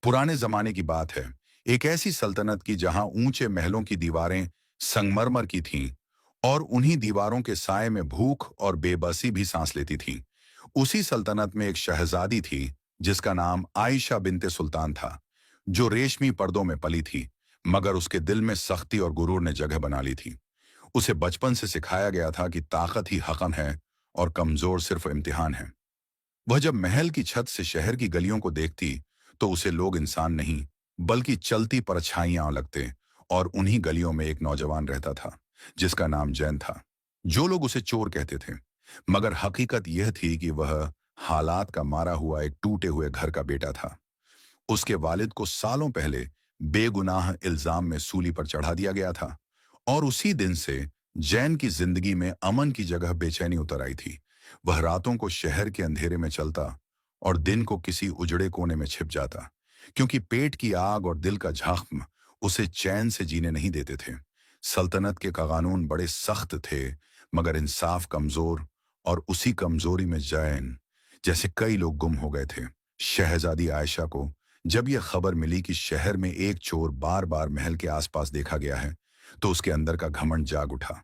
पुराने जमाने की बात है। एक ऐसी सल्तनत की जहां ऊंचे महलों की दीवारें संगमरमर की थीं और उन्हीं दीवारों के साए में भूख और बेबसी भी सांस लेती थी। उसी सल्तनत में एक शहजादी थी जिसका नाम आयशा बिनते सुल्तान था, जो रेशमी पर्दों में पली थी, मगर उसके दिल में सख्ती और गुरूर ने जगह बना ली थी। उसे बचपन से सिखाया गया था कि ताकत ही हकम है और कमजोर सिर्फ इम्तिहान है। वह जब महल की छत से शहर की गलियों को देखती तो उसे लोग इंसान नहीं बल्कि चलती परछाइयां लगते। और उन्हीं गलियों में एक नौजवान रहता था जिसका नाम जैन था। जो लोग उसे चोर कहते थे, मगर हकीकत यह थी कि वह हालात का मारा हुआ एक टूटे हुए घर का बेटा था। उसके वालिद को सालों पहले बेगुनाह इल्जाम में सूली पर चढ़ा दिया गया था और उसी दिन से जैन की जिंदगी में अमन की जगह बेचैनी उतर आई थी। वह रातों को शहर के अंधेरे में चलता और दिन को किसी उजड़े कोने में छिप जाता, क्योंकि पेट की आग और दिल का जख्म उसे चैन से जीने नहीं देते थे। सल्तनत के कानून बड़े सख्त थे, मगर इंसाफ कमजोर, और उसी कमजोरी में जैन जैसे कई लोग गुम हो गए थे। शहजादी आयशा को जब यह खबर मिली कि शहर में एक चोर बार बार महल के आसपास देखा गया है, तो उसके अंदर का घमंड जाग उठा।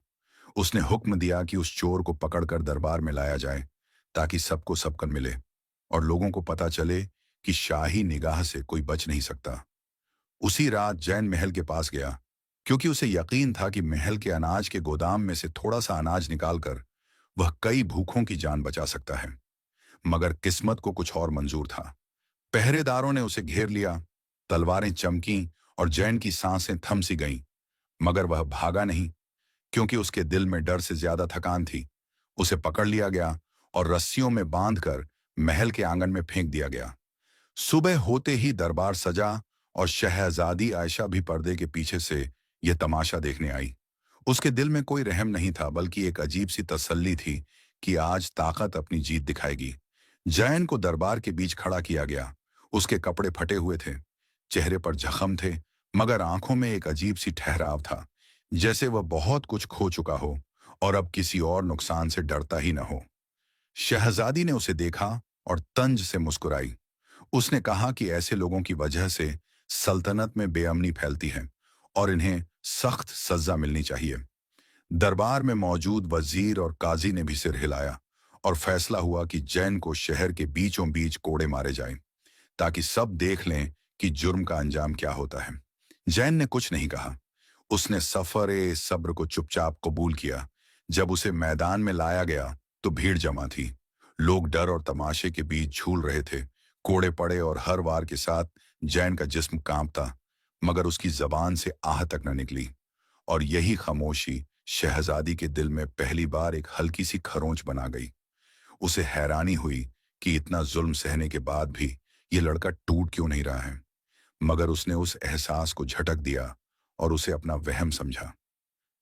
उसने हुक्म दिया कि उस चोर को पकड़कर दरबार में लाया जाए, ताकि सबको सबक मिले और लोगों को पता चले कि शाही निगाह से कोई बच नहीं सकता। उसी रात जैन महल के पास गया, क्योंकि उसे यकीन था कि महल के अनाज के गोदाम में से थोड़ा सा अनाज निकालकर वह कई भूखों की जान बचा सकता है। मगर किस्मत को कुछ और मंजूर था। पहरेदारों ने उसे घेर लिया, तलवारें चमकीं और जैन की सांसें थम सी गईं, मगर वह भागा नहीं, क्योंकि उसके दिल में डर से ज्यादा थकान थी। उसे पकड़ लिया गया और रस्सियों में बांधकर महल के आंगन में फेंक दिया गया। सुबह होते ही दरबार सजा और शहजादी आयशा भी पर्दे के पीछे से यह तमाशा देखने आई। उसके दिल में कोई रहम नहीं था, बल्कि एक अजीब सी तसल्ली थी कि आज ताकत अपनी जीत दिखाएगी। जैन को दरबार के बीच खड़ा किया गया। उसके कपड़े फटे हुए थे, चेहरे पर जख्म थे, मगर आंखों में एक अजीब सी ठहराव था, जैसे वह बहुत कुछ खो चुका हो और अब किसी और नुकसान से डरता ही न हो। शहजादी ने उसे देखा और तंज से मुस्कुराई। उसने कहा कि ऐसे लोगों की वजह से सल्तनत में बेअमनी फैलती है और इन्हें सख्त सजा मिलनी चाहिए। दरबार में मौजूद वजीर और काजी ने भी सिर हिलाया और फैसला हुआ कि जैन को शहर के बीचों बीच कोड़े मारे जाएं, ताकि सब देख लें कि जुर्म का अंजाम क्या होता है। जैन ने कुछ नहीं कहा। उसने सफर सब्र को चुपचाप कबूल किया। जब उसे मैदान में लाया गया तो भीड़ जमा थी। लोग डर और तमाशे के बीच झूल रहे थे। कोड़े पड़े और हर वार के साथ जैन का जिस्म कांपता, मगर उसकी जबान से आह तक न निकली। और यही खामोशी शहजादी के दिल में पहली बार एक हल्की सी खरोंच बना गई। उसे हैरानी हुई कि इतना जुल्म सहने के बाद भी ये लड़का टूट क्यों नहीं रहा है, मगर उसने उस एहसास को झटक दिया और उसे अपना वहम समझा।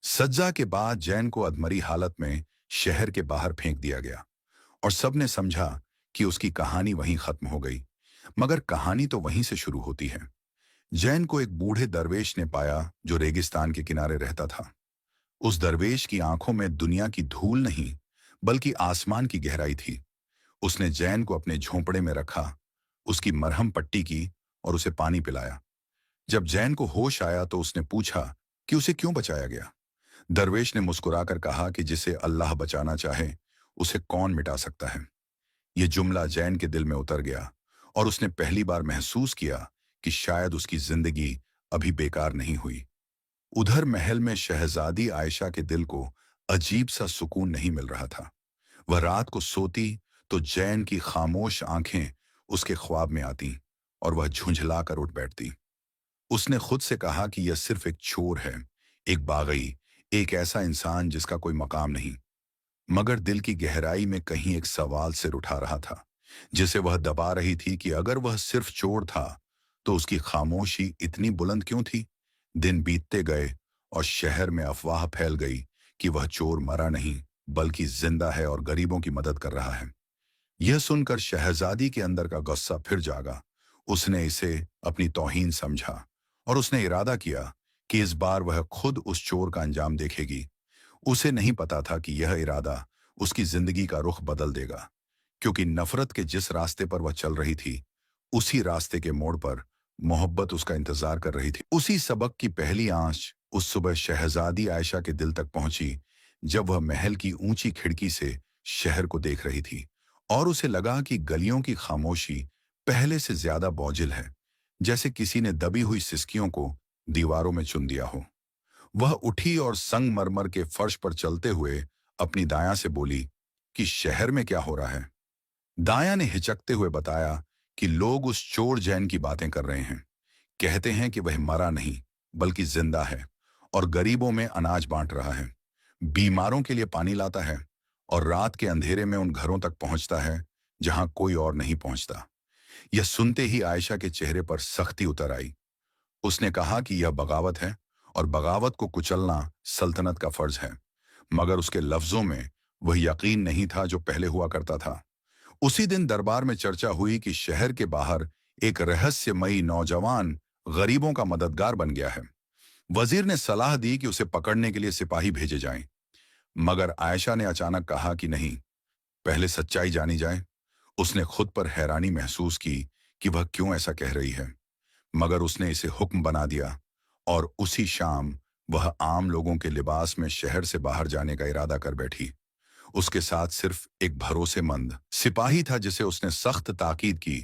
सज्जा के बाद जैन को अधमरी हालत में शहर के बाहर फेंक दिया गया और सबने समझा कि उसकी कहानी वहीं खत्म हो गई। मगर कहानी तो वहीं से शुरू होती है। जैन को एक बूढ़े दरवेश ने पाया जो रेगिस्तान के किनारे रहता था। उस दरवेश की आंखों में दुनिया की धूल नहीं, बल्कि आसमान की गहराई थी। उसने जैन को अपने झोंपड़े में रखा, उसकी मरहम पट्टी की और उसे पानी पिलाया। जब जैन को होश आया तो उसने पूछा कि उसे क्यों बचाया गया। दरवेश ने मुस्कुराकर कहा कि जिसे अल्लाह बचाना चाहे उसे कौन मिटा सकता है। यह जुमला जैन के दिल में उतर गया और उसने पहली बार महसूस किया कि शायद उसकी जिंदगी अभी बेकार नहीं हुई। उधर महल में शहजादी आयशा के दिल को अजीब सा सुकून नहीं मिल रहा था। वह रात को सोती तो जैन की खामोश आंखें उसके ख्वाब में आती और वह झुंझला कर उठ बैठती। उसने खुद से कहा कि यह सिर्फ एक चोर है, एक बागी, एक ऐसा इंसान जिसका कोई मकाम नहीं। मगर दिल की गहराई में कहीं एक सवाल सिर उठा रहा था, जिसे वह दबा रही थी कि अगर वह सिर्फ चोर था तो उसकी खामोशी इतनी बुलंद क्यों थी। दिन बीतते गए और शहर में अफवाह फैल गई कि वह चोर मरा नहीं बल्कि जिंदा है और गरीबों की मदद कर रहा है। यह सुनकर शहजादी के अंदर का गुस्सा फिर जागा। उसने इसे अपनी तौहीन समझा और उसने इरादा किया कि इस बार वह खुद उस चोर का अंजाम देखेगी। उसे नहीं पता था कि यह इरादा उसकी जिंदगी का रुख बदल देगा, क्योंकि नफरत के जिस रास्ते पर वह चल रही थी, उसी रास्ते के मोड़ पर मोहब्बत उसका इंतजार कर रही थी। उसी सबक की पहली आंच उस सुबह शहजादी आयशा के दिल तक पहुंची, जब वह महल की ऊंची खिड़की से शहर को देख रही थी और उसे लगा कि गलियों की खामोशी पहले से ज्यादा बोझिल है, जैसे किसी ने दबी हुई सिसकियों को दीवारों में चुन दिया हो। वह उठी और संगमरमर के फर्श पर चलते हुए अपनी दायां से बोली कि शहर में क्या हो रहा है। दाया ने हिचकते हुए बताया कि लोग उस चोर जैन की बातें कर रहे हैं। कहते हैं कि वह मरा नहीं बल्कि जिंदा है और गरीबों में अनाज बांट रहा है, बीमारों के लिए पानी लाता है और रात के अंधेरे में उन घरों तक पहुंचता है जहां कोई और नहीं पहुंचता। यह सुनते ही आयशा के चेहरे पर सख्ती उतर आई। उसने कहा कि यह बगावत है और बगावत को कुचलना सल्तनत का फर्ज है, मगर उसके लफ्जों में वह यकीन नहीं था जो पहले हुआ करता था। उसी दिन दरबार में चर्चा हुई कि शहर के बाहर एक रहस्यमयी नौजवान गरीबों का मददगार बन गया है। वजीर ने सलाह दी कि उसे पकड़ने के लिए सिपाही भेजे जाएं, मगर आयशा ने अचानक कहा कि नहीं, पहले सच्चाई जानी जाए। उसने खुद पर हैरानी महसूस की कि वह क्यों ऐसा कह रही है, मगर उसने इसे हुक्म बना दिया और उसी शाम वह आम लोगों के लिबास में शहर से बाहर जाने का इरादा कर बैठी। उसके साथ सिर्फ एक भरोसेमंद सिपाही था जिसे उसने सख्त ताकीद की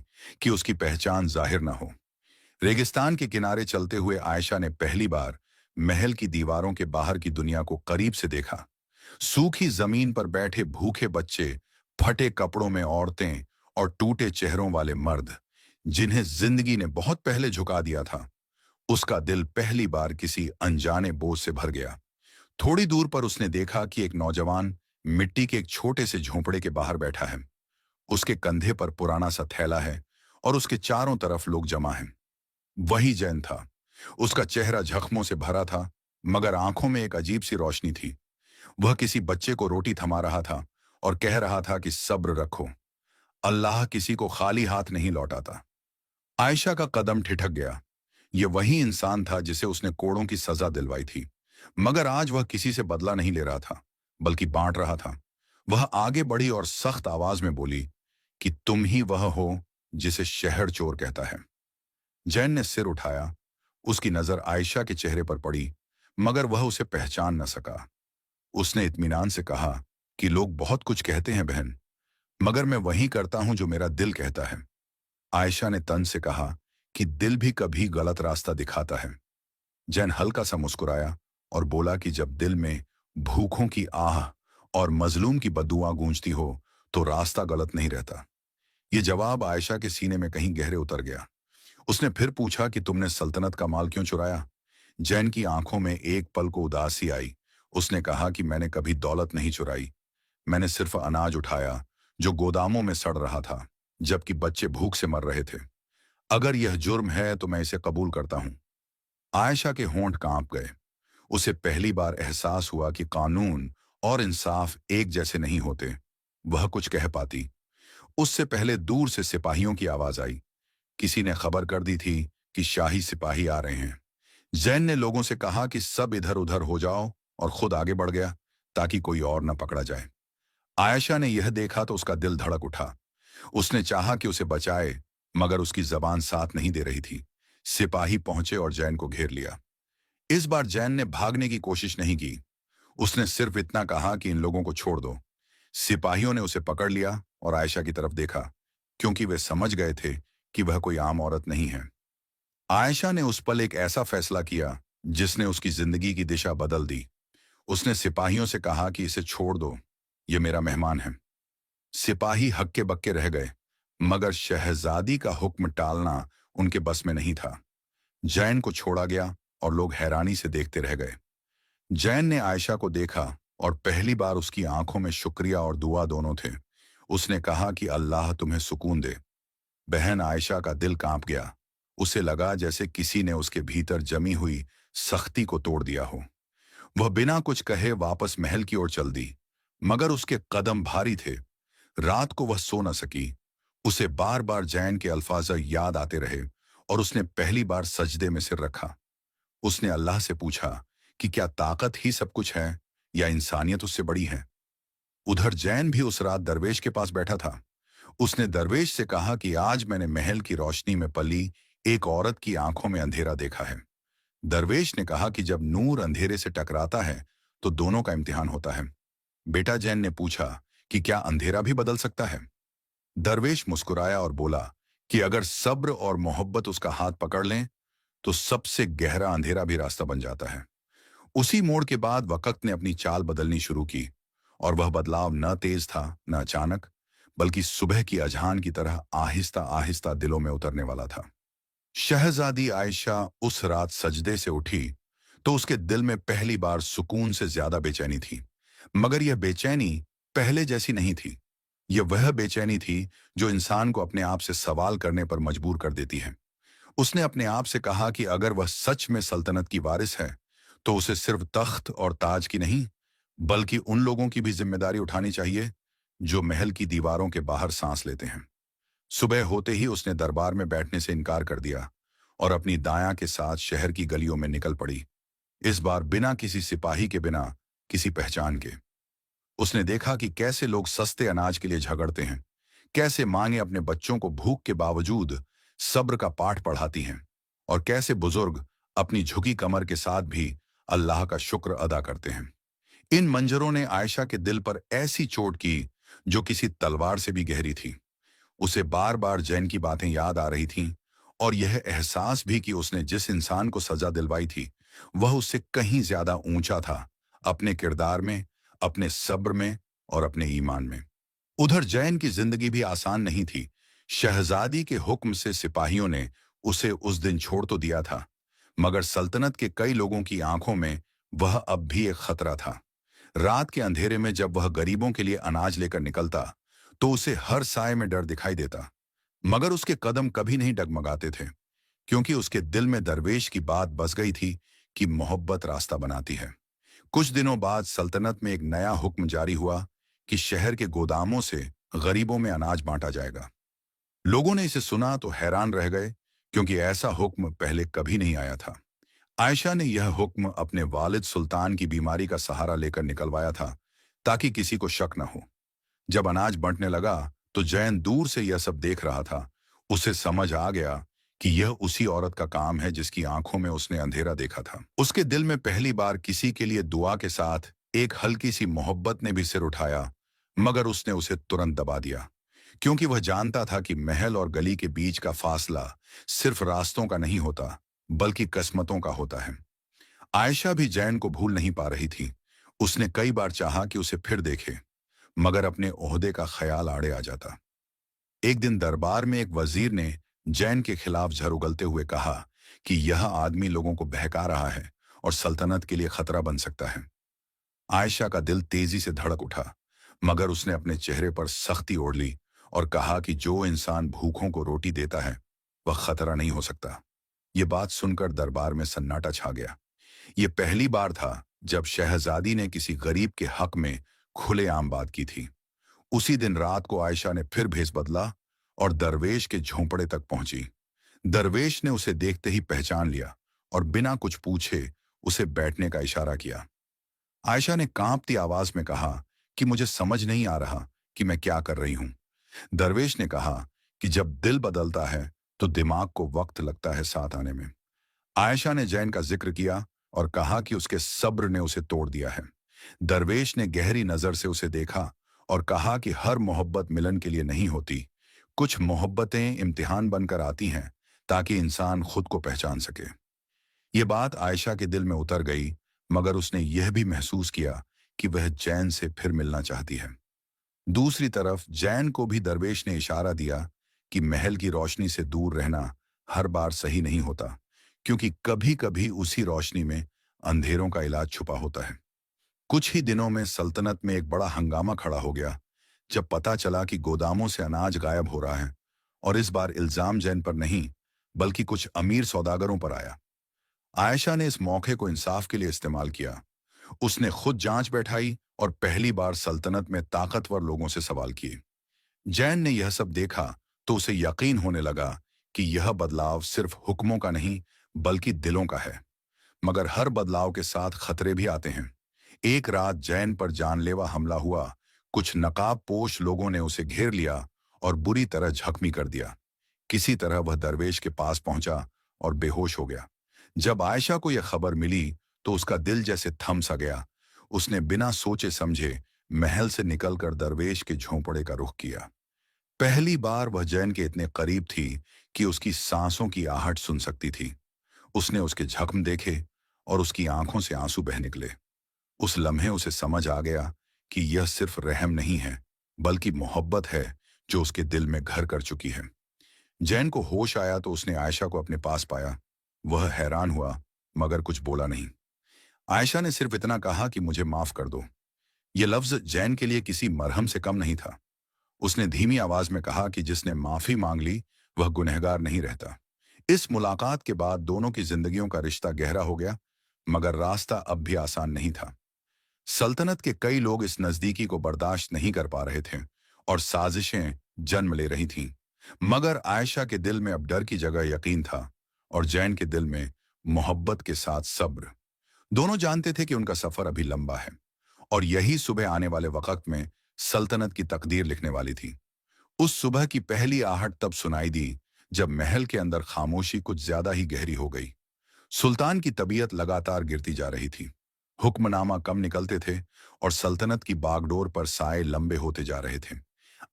कि उसकी पहचान जाहिर न हो। रेगिस्तान के किनारे चलते हुए आयशा ने पहली बार महल की दीवारों के बाहर की दुनिया को करीब से देखा। सूखी जमीन पर बैठे भूखे बच्चे, फटे कपड़ों में औरतें और टूटे चेहरों वाले मर्द, जिन्हें जिंदगी ने बहुत पहले झुका दिया था। उसका दिल पहली बार किसी अनजाने बोझ से भर गया। थोड़ी दूर पर उसने देखा कि एक नौजवान मिट्टी के एक छोटे से झोंपड़े के बाहर बैठा है। उसके कंधे पर पुराना सा थैला है और उसके चारों तरफ लोग जमा हैं। वही जैन था। उसका चेहरा जख्मों से भरा था, मगर आंखों में एक अजीब सी रोशनी थी। वह किसी बच्चे को रोटी थमा रहा था और कह रहा था कि सब्र रखो, अल्लाह किसी को खाली हाथ नहीं लौटाता। आयशा का कदम ठिठक गया। यह वही इंसान था जिसे उसने कोड़ों की सजा दिलवाई थी, मगर आज वह किसी से बदला नहीं ले रहा था, बल्कि बांट रहा था। वह आगे बढ़ी और सख्त आवाज में बोली कि तुम ही वह हो जिसे शहर चोर कहता है। जैन ने सिर उठाया। उसकी नजर आयशा के चेहरे पर पड़ी, मगर वह उसे पहचान न सका। उसने इत्मीनान से कहा कि लोग बहुत कुछ कहते हैं बहन, मगर मैं वही करता हूं जो मेरा दिल कहता है। आयशा ने तन से कहा कि दिल भी कभी गलत रास्ता दिखाता है। जैन हल्का सा मुस्कुराया और बोला कि जब दिल में भूखों की आह और मजलूम की बद्दुआ गूंजती हो तो रास्ता गलत नहीं रहता। ये जवाब आयशा के सीने में कहीं गहरे उतर गया। उसने फिर पूछा कि तुमने सल्तनत का माल क्यों चुराया? जैन की आंखों में एक पल को उदासी आई। उसने कहा कि मैंने कभी दौलत नहीं चुराई, मैंने सिर्फ अनाज उठाया जो गोदामों में सड़ रहा था, जबकि बच्चे भूख से मर रहे थे। अगर यह जुर्म है तो मैं इसे कबूल करता हूं। आयशा के होंठ कांप गए। उसे पहली बार एहसास हुआ कि कानून और इंसाफ एक जैसे नहीं होते। वह कुछ कह पाती, उससे पहले दूर से सिपाहियों की आवाज आई। किसी ने खबर कर दी थी कि शाही सिपाही आ रहे हैं। जैन ने लोगों से कहा कि सब इधर उधर हो जाओ और खुद आगे बढ़ गया ताकि कोई और न पकड़ा जाए। आयशा ने यह देखा तो उसका दिल धड़क उठा। उसने चाहा कि उसे बचाए, मगर उसकी जबान साथ नहीं दे रही थी। सिपाही पहुंचे और जैन को घेर लिया। इस बार जैन ने भागने की कोशिश नहीं की। उसने सिर्फ इतना कहा कि इन लोगों को छोड़ दो। सिपाहियों ने उसे पकड़ लिया और आयशा की तरफ देखा, क्योंकि वे समझ गए थे कि वह कोई आम औरत नहीं है। आयशा ने उस पल एक ऐसा फैसला किया जिसने उसकी जिंदगी की दिशा बदल दी। उसने सिपाहियों से कहा कि इसे छोड़ दो, ये मेरा मेहमान है। सिपाही हक्के बक्के रह गए, मगर शहजादी का हुक्म टालना उनके बस में नहीं था। जैन को छोड़ा गया और लोग हैरानी से देखते रह गए। जैन ने आयशा को देखा और पहली बार उसकी आंखों में शुक्रिया और दुआ दोनों थे। उसने कहा कि अल्लाह तुम्हें सुकून दे। बहन आयशा का दिल कांप गया। उसे लगा जैसे किसी ने उसके भीतर जमी हुई सख्ती को तोड़ दिया हो। वह बिना कुछ कहे वापस महल की ओर चल दी, मगर उसके कदम भारी थे। रात को वह सो न सकी। उसे बार बार जैन के अल्फाज याद आते रहे और उसने पहली बार सजदे में सिर रखा। उसने अल्लाह से पूछा कि क्या ताकत ही सब कुछ है या इंसानियत उससे बड़ी है। उधर जैन भी उस रात दरवेश के पास बैठा था। उसने दरवेश से कहा कि आज मैंने महल की रोशनी में पली एक औरत की आंखों में अंधेरा देखा है। दरवेश ने कहा कि जब नूर अंधेरे से टकराता है तो दोनों का इम्तिहान होता है। बेटा जैन ने पूछा कि क्या अंधेरा भी बदल सकता है? दरवेश मुस्कुराया और बोला कि अगर सब्र और मोहब्बत उसका हाथ पकड़ लें तो सबसे गहरा अंधेरा भी रास्ता बन जाता है। उसी मोड़ के बाद वक्त ने अपनी चाल बदलनी शुरू की, और वह बदलाव न तेज था न अचानक, बल्कि सुबह की अजहान की तरह आहिस्ता आहिस्ता दिलों में उतरने वाला था। शहजादी आयशा उस रात सजदे से उठी तो उसके दिल में पहली बार सुकून से ज्यादा बेचैनी थी। मगर यह बेचैनी पहले जैसी नहीं थी। यह वह बेचैनी थी जो इंसान को अपने आप से सवाल करने पर मजबूर कर देती है। उसने अपने आप से कहा कि अगर वह सच में सल्तनत की वारिस है तो उसे सिर्फ तख्त और ताज की नहीं, बल्कि उन लोगों की भी जिम्मेदारी उठानी चाहिए जो महल की दीवारों के बाहर सांस लेते हैं। सुबह होते ही उसने दरबार में बैठने से इनकार कर दिया और अपनी दाया के साथ शहर की गलियों में निकल पड़ी। इस बार बिना किसी सिपाही के, बिना किसी पहचान के। उसने देखा कि कैसे लोग सस्ते अनाज के लिए झगड़ते हैं, कैसे मांगे अपने बच्चों को भूख के बावजूद सब्र का पाठ पढ़ाती हैं, और कैसे बुजुर्ग अपनी झुकी कमर के साथ भी अल्लाह का शुक्र अदा करते हैं। इन मंजरों ने आयशा के दिल पर ऐसी चोट की जो किसी तलवार से भी गहरी थी। उसे बार बार जैन की बातें याद आ रही थीं, और यह एहसास भी कि उसने जिस इंसान को सजा दिलवाई थी वह उससे कहीं ज्यादा ऊंचा था, अपने किरदार में, अपने सब्र में और अपने ईमान में। उधर जैन की जिंदगी भी आसान नहीं थी। शहजादी के हुक्म से सिपाहियों ने उसे उस दिन छोड़ तो दिया था, मगर सल्तनत के कई लोगों की आंखों में वह अब भी एक खतरा था। रात के अंधेरे में जब वह गरीबों के लिए अनाज लेकर निकलता तो उसे हर साए में डर दिखाई देता, मगर उसके कदम कभी नहीं डगमगाते थे, क्योंकि उसके दिल में दरवेश की बात बस गई थी कि मोहब्बत रास्ता बनाती है। कुछ दिनों बाद सल्तनत में एक नया हुक्म जारी हुआ कि शहर के गोदामों से गरीबों में अनाज बांटा जाएगा। लोगों ने इसे सुना तो हैरान रह गए, क्योंकि ऐसा हुक्म पहले कभी नहीं आया था। आयशा ने यह हुक्म अपने वालिद सुल्तान की बीमारी का सहारा लेकर निकलवाया था, ताकि किसी को शक न हो। जब अनाज बंटने लगा तो जैन दूर से यह सब देख रहा था। उसे समझ आ गया कि यह उसी औरत का काम है जिसकी आंखों में उसने अंधेरा देखा था। उसके दिल में पहली बार किसी के लिए दुआ के साथ एक हल्की सी मोहब्बत ने भी सिर उठाया, मगर उसने उसे तुरंत दबा दिया, क्योंकि वह जानता था कि महल और गली के बीच का फासला सिर्फ रास्तों का नहीं होता, बल्कि किस्मतों का होता है। आयशा भी जैन को भूल नहीं पा रही थी। उसने कई बार चाहा कि उसे फिर देखे, मगर अपने ओहदे का ख्याल आड़े आ जाता। एक दिन दरबार में एक वजीर ने जैन के खिलाफ झर उगलते हुए कहा कि यह आदमी लोगों को बहका रहा है और सल्तनत के लिए खतरा बन सकता है। आयशा का दिल तेजी से धड़क उठा, मगर उसने अपने चेहरे पर सख्ती ओढ़ ली और कहा कि जो इंसान भूखों को रोटी देता है वह खतरा नहीं हो सकता। ये बात सुनकर दरबार में सन्नाटा छा गया। ये पहली बार था जब शहजादी ने किसी गरीब के हक में खुलेआम बात की थी। उसी दिन रात को आयशा ने फिर भेस बदला और दरवेश के झोंपड़े तक पहुंची। दरवेश ने उसे देखते ही पहचान लिया और बिना कुछ पूछे उसे बैठने का इशारा किया। आयशा ने कांपती आवाज में कहा कि मुझे समझ नहीं आ रहा कि मैं क्या कर रही हूं। दरवेश ने कहा कि जब दिल बदलता है तो दिमाग को वक्त लगता है साथ आने में। आयशा ने जैन का जिक्र किया और कहा कि उसके सब्र ने उसे तोड़ दिया है। दरवेश ने गहरी नजर से उसे देखा और कहा कि हर मोहब्बत मिलन के लिए नहीं होती। कुछ मोहब्बतें इम्तिहान बनकर आती हैं, ताकि इंसान खुद को पहचान सके। ये बात आयशा के दिल में उतर गई, मगर उसने यह भी महसूस किया कि वह जैन से फिर मिलना चाहती है। दूसरी तरफ जैन को भी दरवेश ने इशारा दिया कि महल की रोशनी से दूर रहना हर बार सही नहीं होता, क्योंकि कभी कभी उसी रोशनी में अंधेरों का इलाज छुपा होता है। कुछ ही दिनों में सल्तनत में एक बड़ा हंगामा खड़ा हो गया, जब पता चला कि गोदामों से अनाज गायब हो रहा है, और इस बार इल्जाम जैन पर नहीं, बल्कि कुछ अमीर सौदागरों पर आया। आयशा ने इस मौके को इंसाफ के लिए इस्तेमाल किया। उसने खुद जांच बैठाई और पहली बार सल्तनत में ताकतवर लोगों से सवाल किए। जैन ने यह सब देखा तो उसे यकीन होने लगा कि यह बदलाव सिर्फ हुक्मों का नहीं, बल्कि दिलों का है। मगर हर बदलाव के साथ खतरे भी आते हैं। एक रात जैन पर जानलेवा हमला हुआ। कुछ नकाब पोश लोगों ने उसे घेर लिया और बुरी तरह जख्मी कर दिया। किसी तरह वह दरवेश के पास पहुंचा और बेहोश हो गया। जब आयशा को यह खबर मिली तो उसका दिल जैसे थम सा गया। उसने बिना सोचे समझे महल से निकलकर दरवेश के झोंपड़े का रुख किया। पहली बार वह जैन के इतने करीब थी कि उसकी सांसों की आहट सुन सकती थी। उसने उसके जख्म देखे और उसकी आंखों से आंसू बह निकले। उस लम्हे उसे समझ आ गया कि यह सिर्फ रहम नहीं है, बल्कि मोहब्बत है जो उसके दिल में घर कर चुकी है। जैन को होश आया तो उसने आयशा को अपने पास पाया। वह हैरान हुआ, मगर कुछ बोला नहीं। आयशा ने सिर्फ इतना कहा कि मुझे माफ कर दो। यह लफ्ज जैन के लिए किसी मरहम से कम नहीं था। उसने धीमी आवाज में कहा कि जिसने माफी मांग ली वह गुनहगार नहीं रहता। इस मुलाकात के बाद दोनों की जिंदगियों का रिश्ता गहरा हो गया, मगर रास्ता अब भी आसान नहीं था। सल्तनत के कई लोग इस नजदीकी को बर्दाश्त नहीं कर पा रहे थे और साजिशें जन्म ले रही थीं। मगर आयशा के दिल में अब डर की जगह यकीन था और जैन के दिल में मोहब्बत के साथ सब्र। दोनों जानते थे कि उनका सफर अभी लंबा है और यही सुबह आने वाले वक्त में सल्तनत की तकदीर लिखने वाली थी। उस सुबह की पहली आहट तब सुनाई दी जब महल के अंदर खामोशी कुछ ज्यादा ही गहरी हो गई। सुल्तान की तबीयत लगातार गिरती जा रही थी। हुक्मनामा कम निकलते थे और सल्तनत की बागडोर पर साए लंबे होते जा रहे थे।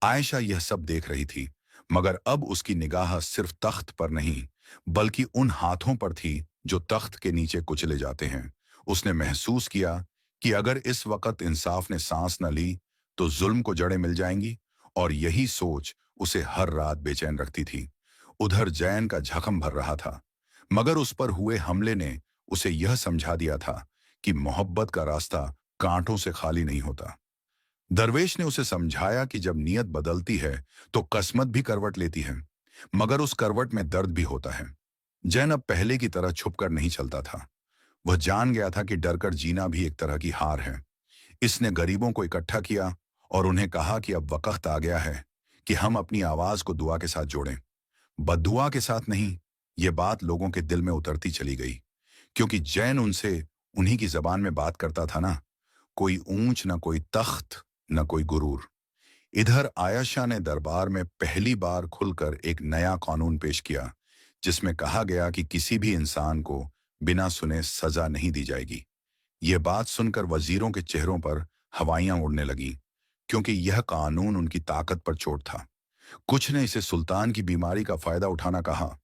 आयशा यह सब देख रही थी, मगर अब उसकी निगाह सिर्फ तख्त पर नहीं, बल्कि उन हाथों पर थी जो तख्त के नीचे कुचले जाते हैं। उसने महसूस किया कि अगर इस वक्त इंसाफ ने सांस न ली तो जुल्म को जड़ें मिल जाएंगी, और यही सोच उसे हर रात बेचैन रखती थी। उधर जैन का जख्म भर रहा था, मगर उस पर हुए हमले ने उसे यह समझा दिया था कि मोहब्बत का रास्ता कांटों से खाली नहीं होता। दरवेश ने उसे समझाया कि जब नीयत बदलती है तो किस्मत भी करवट लेती है, मगर उस करवट में दर्द भी होता है। जैन अब पहले की तरह छुपकर नहीं चलता था। वह जान गया था कि डरकर जीना भी एक तरह की हार है। इसने गरीबों को इकट्ठा किया और उन्हें कहा कि अब वक्त आ गया है कि हम अपनी आवाज को दुआ के साथ जोड़ें, बद्दुआ के साथ नहीं। ये बात लोगों के दिल में उतरती चली गई, क्योंकि जैन उनसे उन्हीं की जबान में बात करता था ना। कोई ऊंच, न कोई तख्त, न कोई गुरूर। इधर आयशा ने दरबार में पहली बार खुलकर एक नया कानून पेश किया, जिसमें कहा गया कि किसी भी इंसान को बिना सुने सजा नहीं दी जाएगी। यह बात सुनकर वजीरों के चेहरों पर हवाइयां उड़ने लगीं, क्योंकि यह कानून उनकी ताकत पर चोट था। कुछ ने इसे सुल्तान की बीमारी का फायदा उठाना कहा,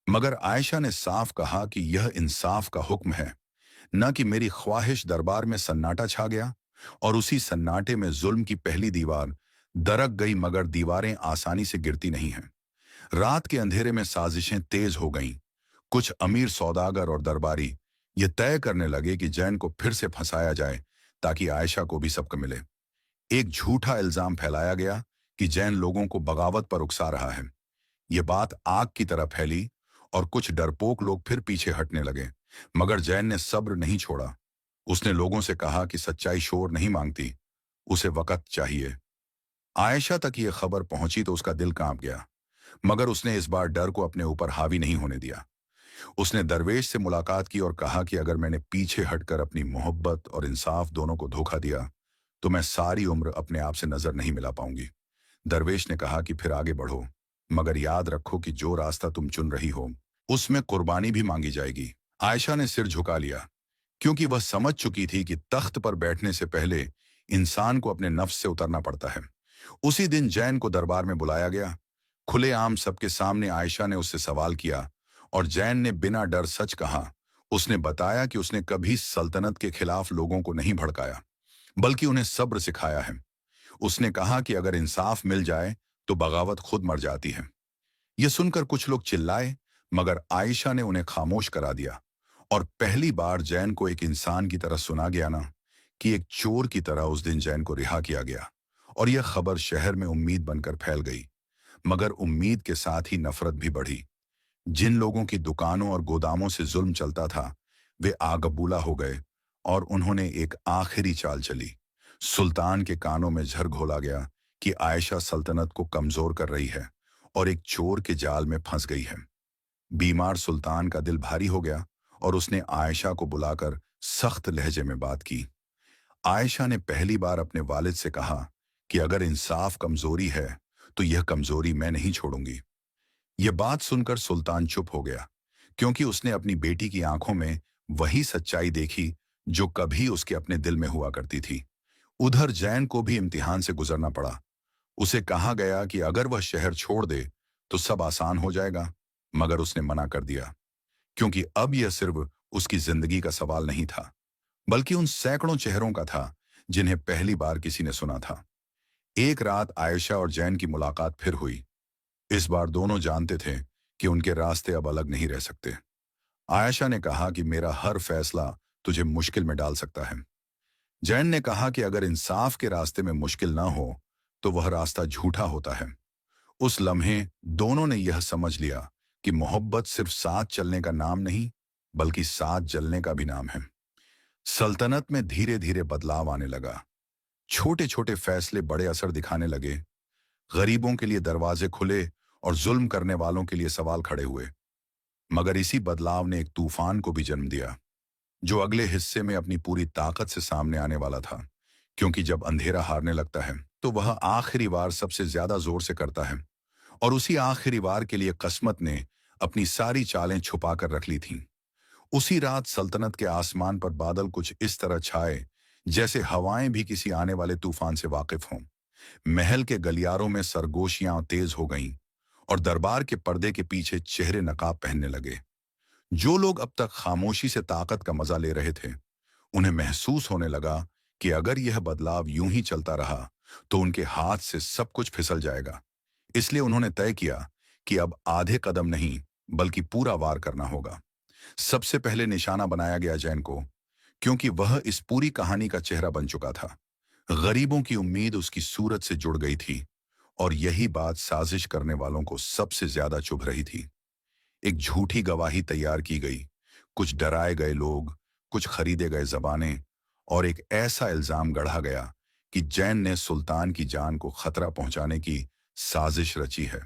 मगर आयशा ने साफ कहा कि यह इंसाफ का हुक्म है, न कि मेरी ख्वाहिश। दरबार में सन्नाटा छा गया और उसी सन्नाटे में जुल्म की पहली दीवार दरक गई, मगर दीवारें आसानी से गिरती नहीं हैं। रात के अंधेरे में साजिशें तेज हो गईं। कुछ अमीर सौदागर और दरबारी ये तय करने लगे कि जैन को फिर से फंसाया जाए ताकि आयशा को भी सबक मिले। एक झूठा इल्जाम फैलाया गया कि जैन लोगों को बगावत पर उकसा रहा है। ये बात आग की तरह फैली और कुछ डरपोक लोग फिर पीछे हटने लगे, मगर जैन ने सब्र नहीं छोड़ा। उसने लोगों से कहा कि सच्चाई शोर नहीं मांगती, उसे वक्त चाहिए। आयशा तक ये खबर पहुंची तो उसका दिल कांप गया, मगर उसने इस बार डर को अपने ऊपर हावी नहीं होने दिया। उसने दरवेश से मुलाकात की और कहा कि अगर मैंने पीछे हटकर अपनी मोहब्बत और इंसाफ दोनों को धोखा दिया तो मैं सारी उम्र अपने आप से नजर नहीं मिला पाऊंगी। दरवेश ने कहा कि फिर आगे बढ़ो, मगर याद रखो कि जो रास्ता तुम चुन रही हो उसमें कुर्बानी भी मांगी जाएगी। आयशा ने सिर झुका लिया, क्योंकि वह समझ चुकी थी कि तख्त पर बैठने से पहले इंसान को अपने नफ्स से उतरना पड़ता है। उसी दिन जैन को दरबार में बुलाया गया। खुलेआम सबके सामने आयशा ने उससे सवाल किया और जैन ने बिना डर सच कहा। उसने बताया कि उसने कभी सल्तनत के खिलाफ लोगों को नहीं भड़काया, बल्कि उन्हें सब्र सिखाया है। उसने कहा कि अगर इंसाफ मिल जाए तो बगावत खुद मर जाती है। यह सुनकर कुछ लोग चिल्लाए, मगर आयशा ने उन्हें खामोश करा दिया। और पहली बार जैन को एक इंसान की तरह सुना गया ना, कि एक चोर की तरह उस दिन जैन को रिहा किया गया। और यह खबर शहर में उम्मीद बनकर फैल गई, मगर उम्मीद के साथ ही नफरत भी बढ़ी। जिन लोगों की दुकानों और गोदामों से जुल्म चलता था वे आगबूला हो गए और उन्होंने एक आखिरी चाल चली। सुल्तान के कानों में झर घोला गया कि आयशा सल्तनत को कमजोर कर रही है और एक चोर के जाल में फंस गई है। बीमार सुल्तान का दिल भारी हो गया और उसने आयशा को बुलाकर सख्त लहजे में बात की। आयशा ने पहली बार अपने वालिद से कहा कि अगर इंसाफ कमजोरी है तो यह कमजोरी मैं नहीं छोड़ूंगी। यह बात सुनकर सुल्तान चुप हो गया, क्योंकि उसने अपनी बेटी की आंखों में वही सच्चाई देखी जो कभी उसके अपने दिल में हुआ करती थी। उधर जैन को भी इम्तिहान से गुजरना पड़ा। उसे कहा गया कि अगर वह शहर छोड़ दे तो सब आसान हो जाएगा, मगर उसने मना कर दिया, क्योंकि अब यह सिर्फ उसकी जिंदगी का सवाल नहीं था, बल्कि उन सैकड़ों चेहरों का था जिन्हें पहली बार किसी ने सुना था। एक रात आयशा और जैन की मुलाकात फिर हुई। इस बार दोनों जानते थे कि उनके रास्ते अब अलग नहीं रह सकते। आयशा ने कहा कि मेरा हर फैसला तुझे मुश्किल में डाल सकता है। जैन ने कहा कि अगर इंसाफ के रास्ते में मुश्किल ना हो तो वह रास्ता झूठा होता है। उस लम्हे दोनों ने यह समझ लिया कि मोहब्बत सिर्फ साथ चलने का नाम नहीं, बल्कि साथ जलने का भी नाम है। सल्तनत में धीरे धीरे बदलाव आने लगा। छोटे छोटे फैसले बड़े असर दिखाने लगे। गरीबों के लिए दरवाजे खुले और जुल्म करने वालों के लिए सवाल खड़े हुए। मगर इसी बदलाव ने एक तूफान को भी जन्म दिया, जो अगले हिस्से में अपनी पूरी ताकत से सामने आने वाला था। क्योंकि जब अंधेरा हारने लगता है तो वह आखिरी वार सबसे ज्यादा जोर से करता है, और उसी आखिरी वार के लिए किस्मत ने अपनी सारी चालें छुपा कर रख ली थीं। उसी रात सल्तनत के आसमान पर बादल कुछ इस तरह छाए जैसे हवाएं भी किसी आने वाले तूफान से वाकिफ हों। महल के गलियारों में सरगोशियां तेज हो गईं और दरबार के पर्दे के पीछे चेहरे नकाब पहनने लगे। जो लोग अब तक खामोशी से ताकत का मजा ले रहे थे, उन्हें महसूस होने लगा कि अगर यह बदलाव यूं ही चलता रहा तो उनके हाथ से सब कुछ फिसल जाएगा। इसलिए उन्होंने तय किया कि अब आधे कदम नहीं, बल्कि पूरा वार करना होगा। सबसे पहले निशाना बनाया गया जैन को, क्योंकि वह इस पूरी कहानी का चेहरा बन चुका था। गरीबों की उम्मीद उसकी सूरत से जुड़ गई थी, और यही बात साजिश करने वालों को सबसे ज्यादा चुभ रही थी। एक झूठी गवाही तैयार की गई, कुछ डराए गए लोग, कुछ खरीदे गए जबानें, और एक ऐसा इल्जाम गढ़ा गया कि जैन ने सुल्तान की जान को खतरा पहुंचाने की साजिश रची है।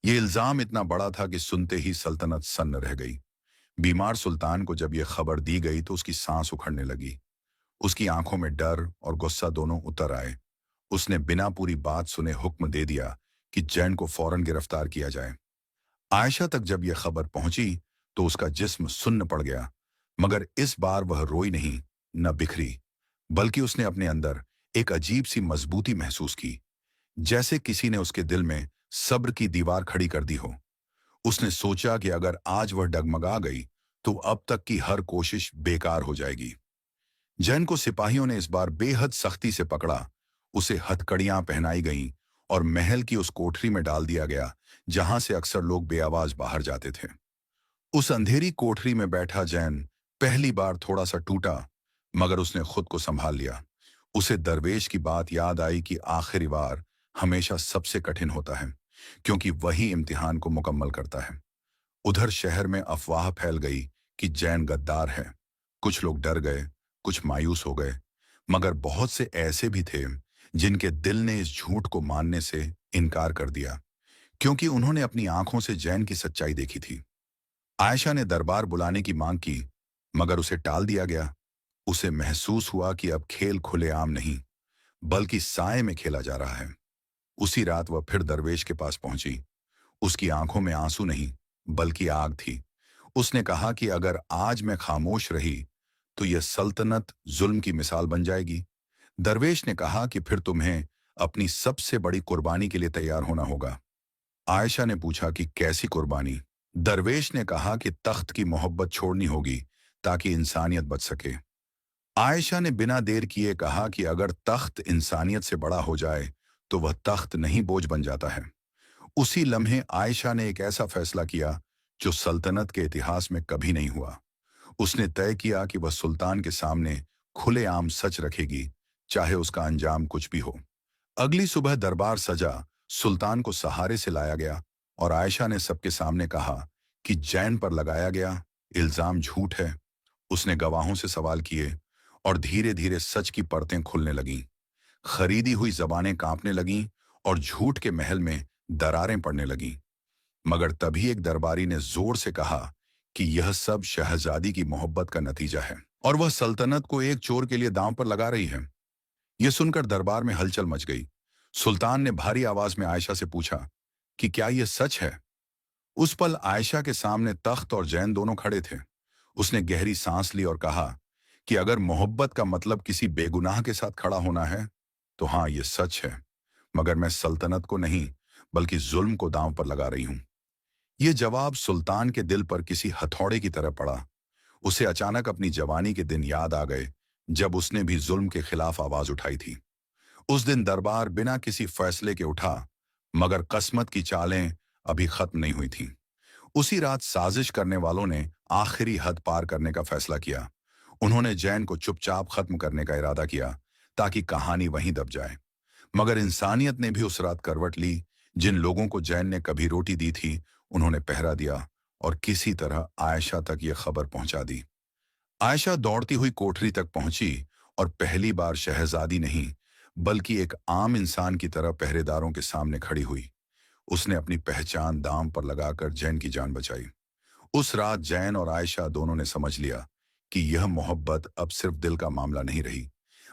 ये इल्जाम इतना बड़ा था कि सुनते ही सल्तनत सन्न रह गई। बीमार सुल्तान को जब यह खबर दी गई तो उसकी सांस उखड़ने लगी। उसकी आंखों में डर और गुस्सा दोनों उतर आए। उसने बिना पूरी बात सुने हुक्म दे दिया कि जैन को फौरन गिरफ्तार किया जाए। आयशा तक जब यह खबर पहुंची तो उसका जिस्म सुन्न पड़ गया, मगर इस बार वह रोई नहीं, न बिखरी, बल्कि उसने अपने अंदर एक अजीब सी मजबूती महसूस की, जैसे किसी ने उसके दिल में सब्र की दीवार खड़ी कर दी हो। उसने सोचा कि अगर आज वह डगमगा गई तो अब तक की हर कोशिश बेकार हो जाएगी। जैन को सिपाहियों ने इस बार बेहद सख्ती से पकड़ा। उसे हथकड़ियां पहनाई गईं और महल की उस कोठरी में डाल दिया गया जहां से अक्सर लोग बेआवाज बाहर जाते थे। उस अंधेरी कोठरी में बैठा जैन पहली बार थोड़ा सा टूटा, मगर उसने खुद को संभाल लिया। उसे दरवेश की बात याद आई कि आखिरी बार हमेशा सबसे कठिन होता है, क्योंकि वही इम्तिहान को मुकम्मल करता है। उधर शहर में अफवाह फैल गई कि जैन गद्दार है। कुछ लोग डर गए, कुछ मायूस हो गए, मगर बहुत से ऐसे भी थे जिनके दिल ने इस झूठ को मानने से इनकार कर दिया, क्योंकि उन्होंने अपनी आंखों से जैन की सच्चाई देखी थी। आयशा ने दरबार बुलाने की मांग की, मगर उसे टाल दिया गया। उसे महसूस हुआ कि अब खेल खुलेआम नहीं, बल्कि साए में खेला जा रहा है। उसी रात वह फिर दरवेश के पास पहुंची। उसकी आंखों में आंसू नहीं, बल्कि आग थी। उसने कहा कि अगर आज मैं खामोश रही तो यह सल्तनत जुल्म की मिसाल बन जाएगी। दरवेश ने कहा कि फिर तुम्हें अपनी सबसे बड़ी कुर्बानी के लिए तैयार होना होगा। आयशा ने पूछा कि कैसी कुर्बानी? दरवेश ने कहा कि तख्त की मोहब्बत छोड़नी होगी ताकि इंसानियत बच सके। आयशा ने बिना देर किए कहा कि अगर तख्त इंसानियत से बड़ा हो जाए तो वह तख्त नहीं बोझ बन जाता है। उसी लम्हे आयशा ने एक ऐसा फैसला किया जो सल्तनत के इतिहास में कभी नहीं हुआ। उसने तय किया कि वह सुल्तान के सामने खुलेआम सच रखेगी, चाहे उसका अंजाम कुछ भी हो। अगली सुबह दरबार सजा, सुल्तान को सहारे से लाया गया, और आयशा ने सबके सामने कहा कि जैन पर लगाया गया इल्जाम झूठ है। उसने गवाहों से सवाल किए, और धीरे धीरे सच की परतें खुलने लगीं। खरीदी हुई जबानें कांपने लगीं और झूठ के महल में दरारें पड़ने लगीं। मगर तभी एक दरबारी ने जोर से कहा कि यह सब शहजादी की मोहब्बत का नतीजा है, और वह सल्तनत को एक चोर के लिए दांव पर लगा रही है। यह सुनकर दरबार में हलचल मच गई। सुल्तान ने भारी आवाज में आयशा से पूछा कि क्या यह सच है? उस पल आयशा के सामने तख्त और जैन दोनों खड़े थे। उसने गहरी सांस ली और कहा कि अगर मोहब्बत का मतलब किसी बेगुनाह के साथ खड़ा होना है, तो हाँ, ये सच है। मगर मैं सल्तनत को नहीं, बल्कि जुल्म को दांव पर लगा रही हूं। ये जवाब सुल्तान के दिल पर किसी हथौड़े की तरह पड़ा। उसे अचानक अपनी जवानी के दिन याद आ गए, जब उसने भी जुल्म के खिलाफ आवाज उठाई थी। उस दिन दरबार बिना किसी फैसले के उठा, मगर कस्मत की चालें अभी खत्म नहीं हुई थीं। उसी रात साजिश करने वालों ने आखिरी हद पार करने का फैसला किया। उन्होंने जैन को चुपचाप खत्म करने का इरादा किया, ताकि कहानी वहीं दब जाए। मगर इंसानियत ने भी उस रात करवट ली। जिन लोगों को जैन ने कभी रोटी दी थी, उन्होंने पहरा दिया और किसी तरह आयशा तक ये खबर पहुंचा दी। आयशा दौड़ती हुई कोठरी तक पहुंची और पहली बार शहजादी नहीं, बल्कि एक आम इंसान की तरह पहरेदारों के सामने खड़ी हुई। उसने अपनी पहचान दांव पर लगाकर जैन की जान बचाई। उस रात जैन और आयशा दोनों ने समझ लिया कि यह मोहब्बत अब सिर्फ दिल का मामला नहीं रही,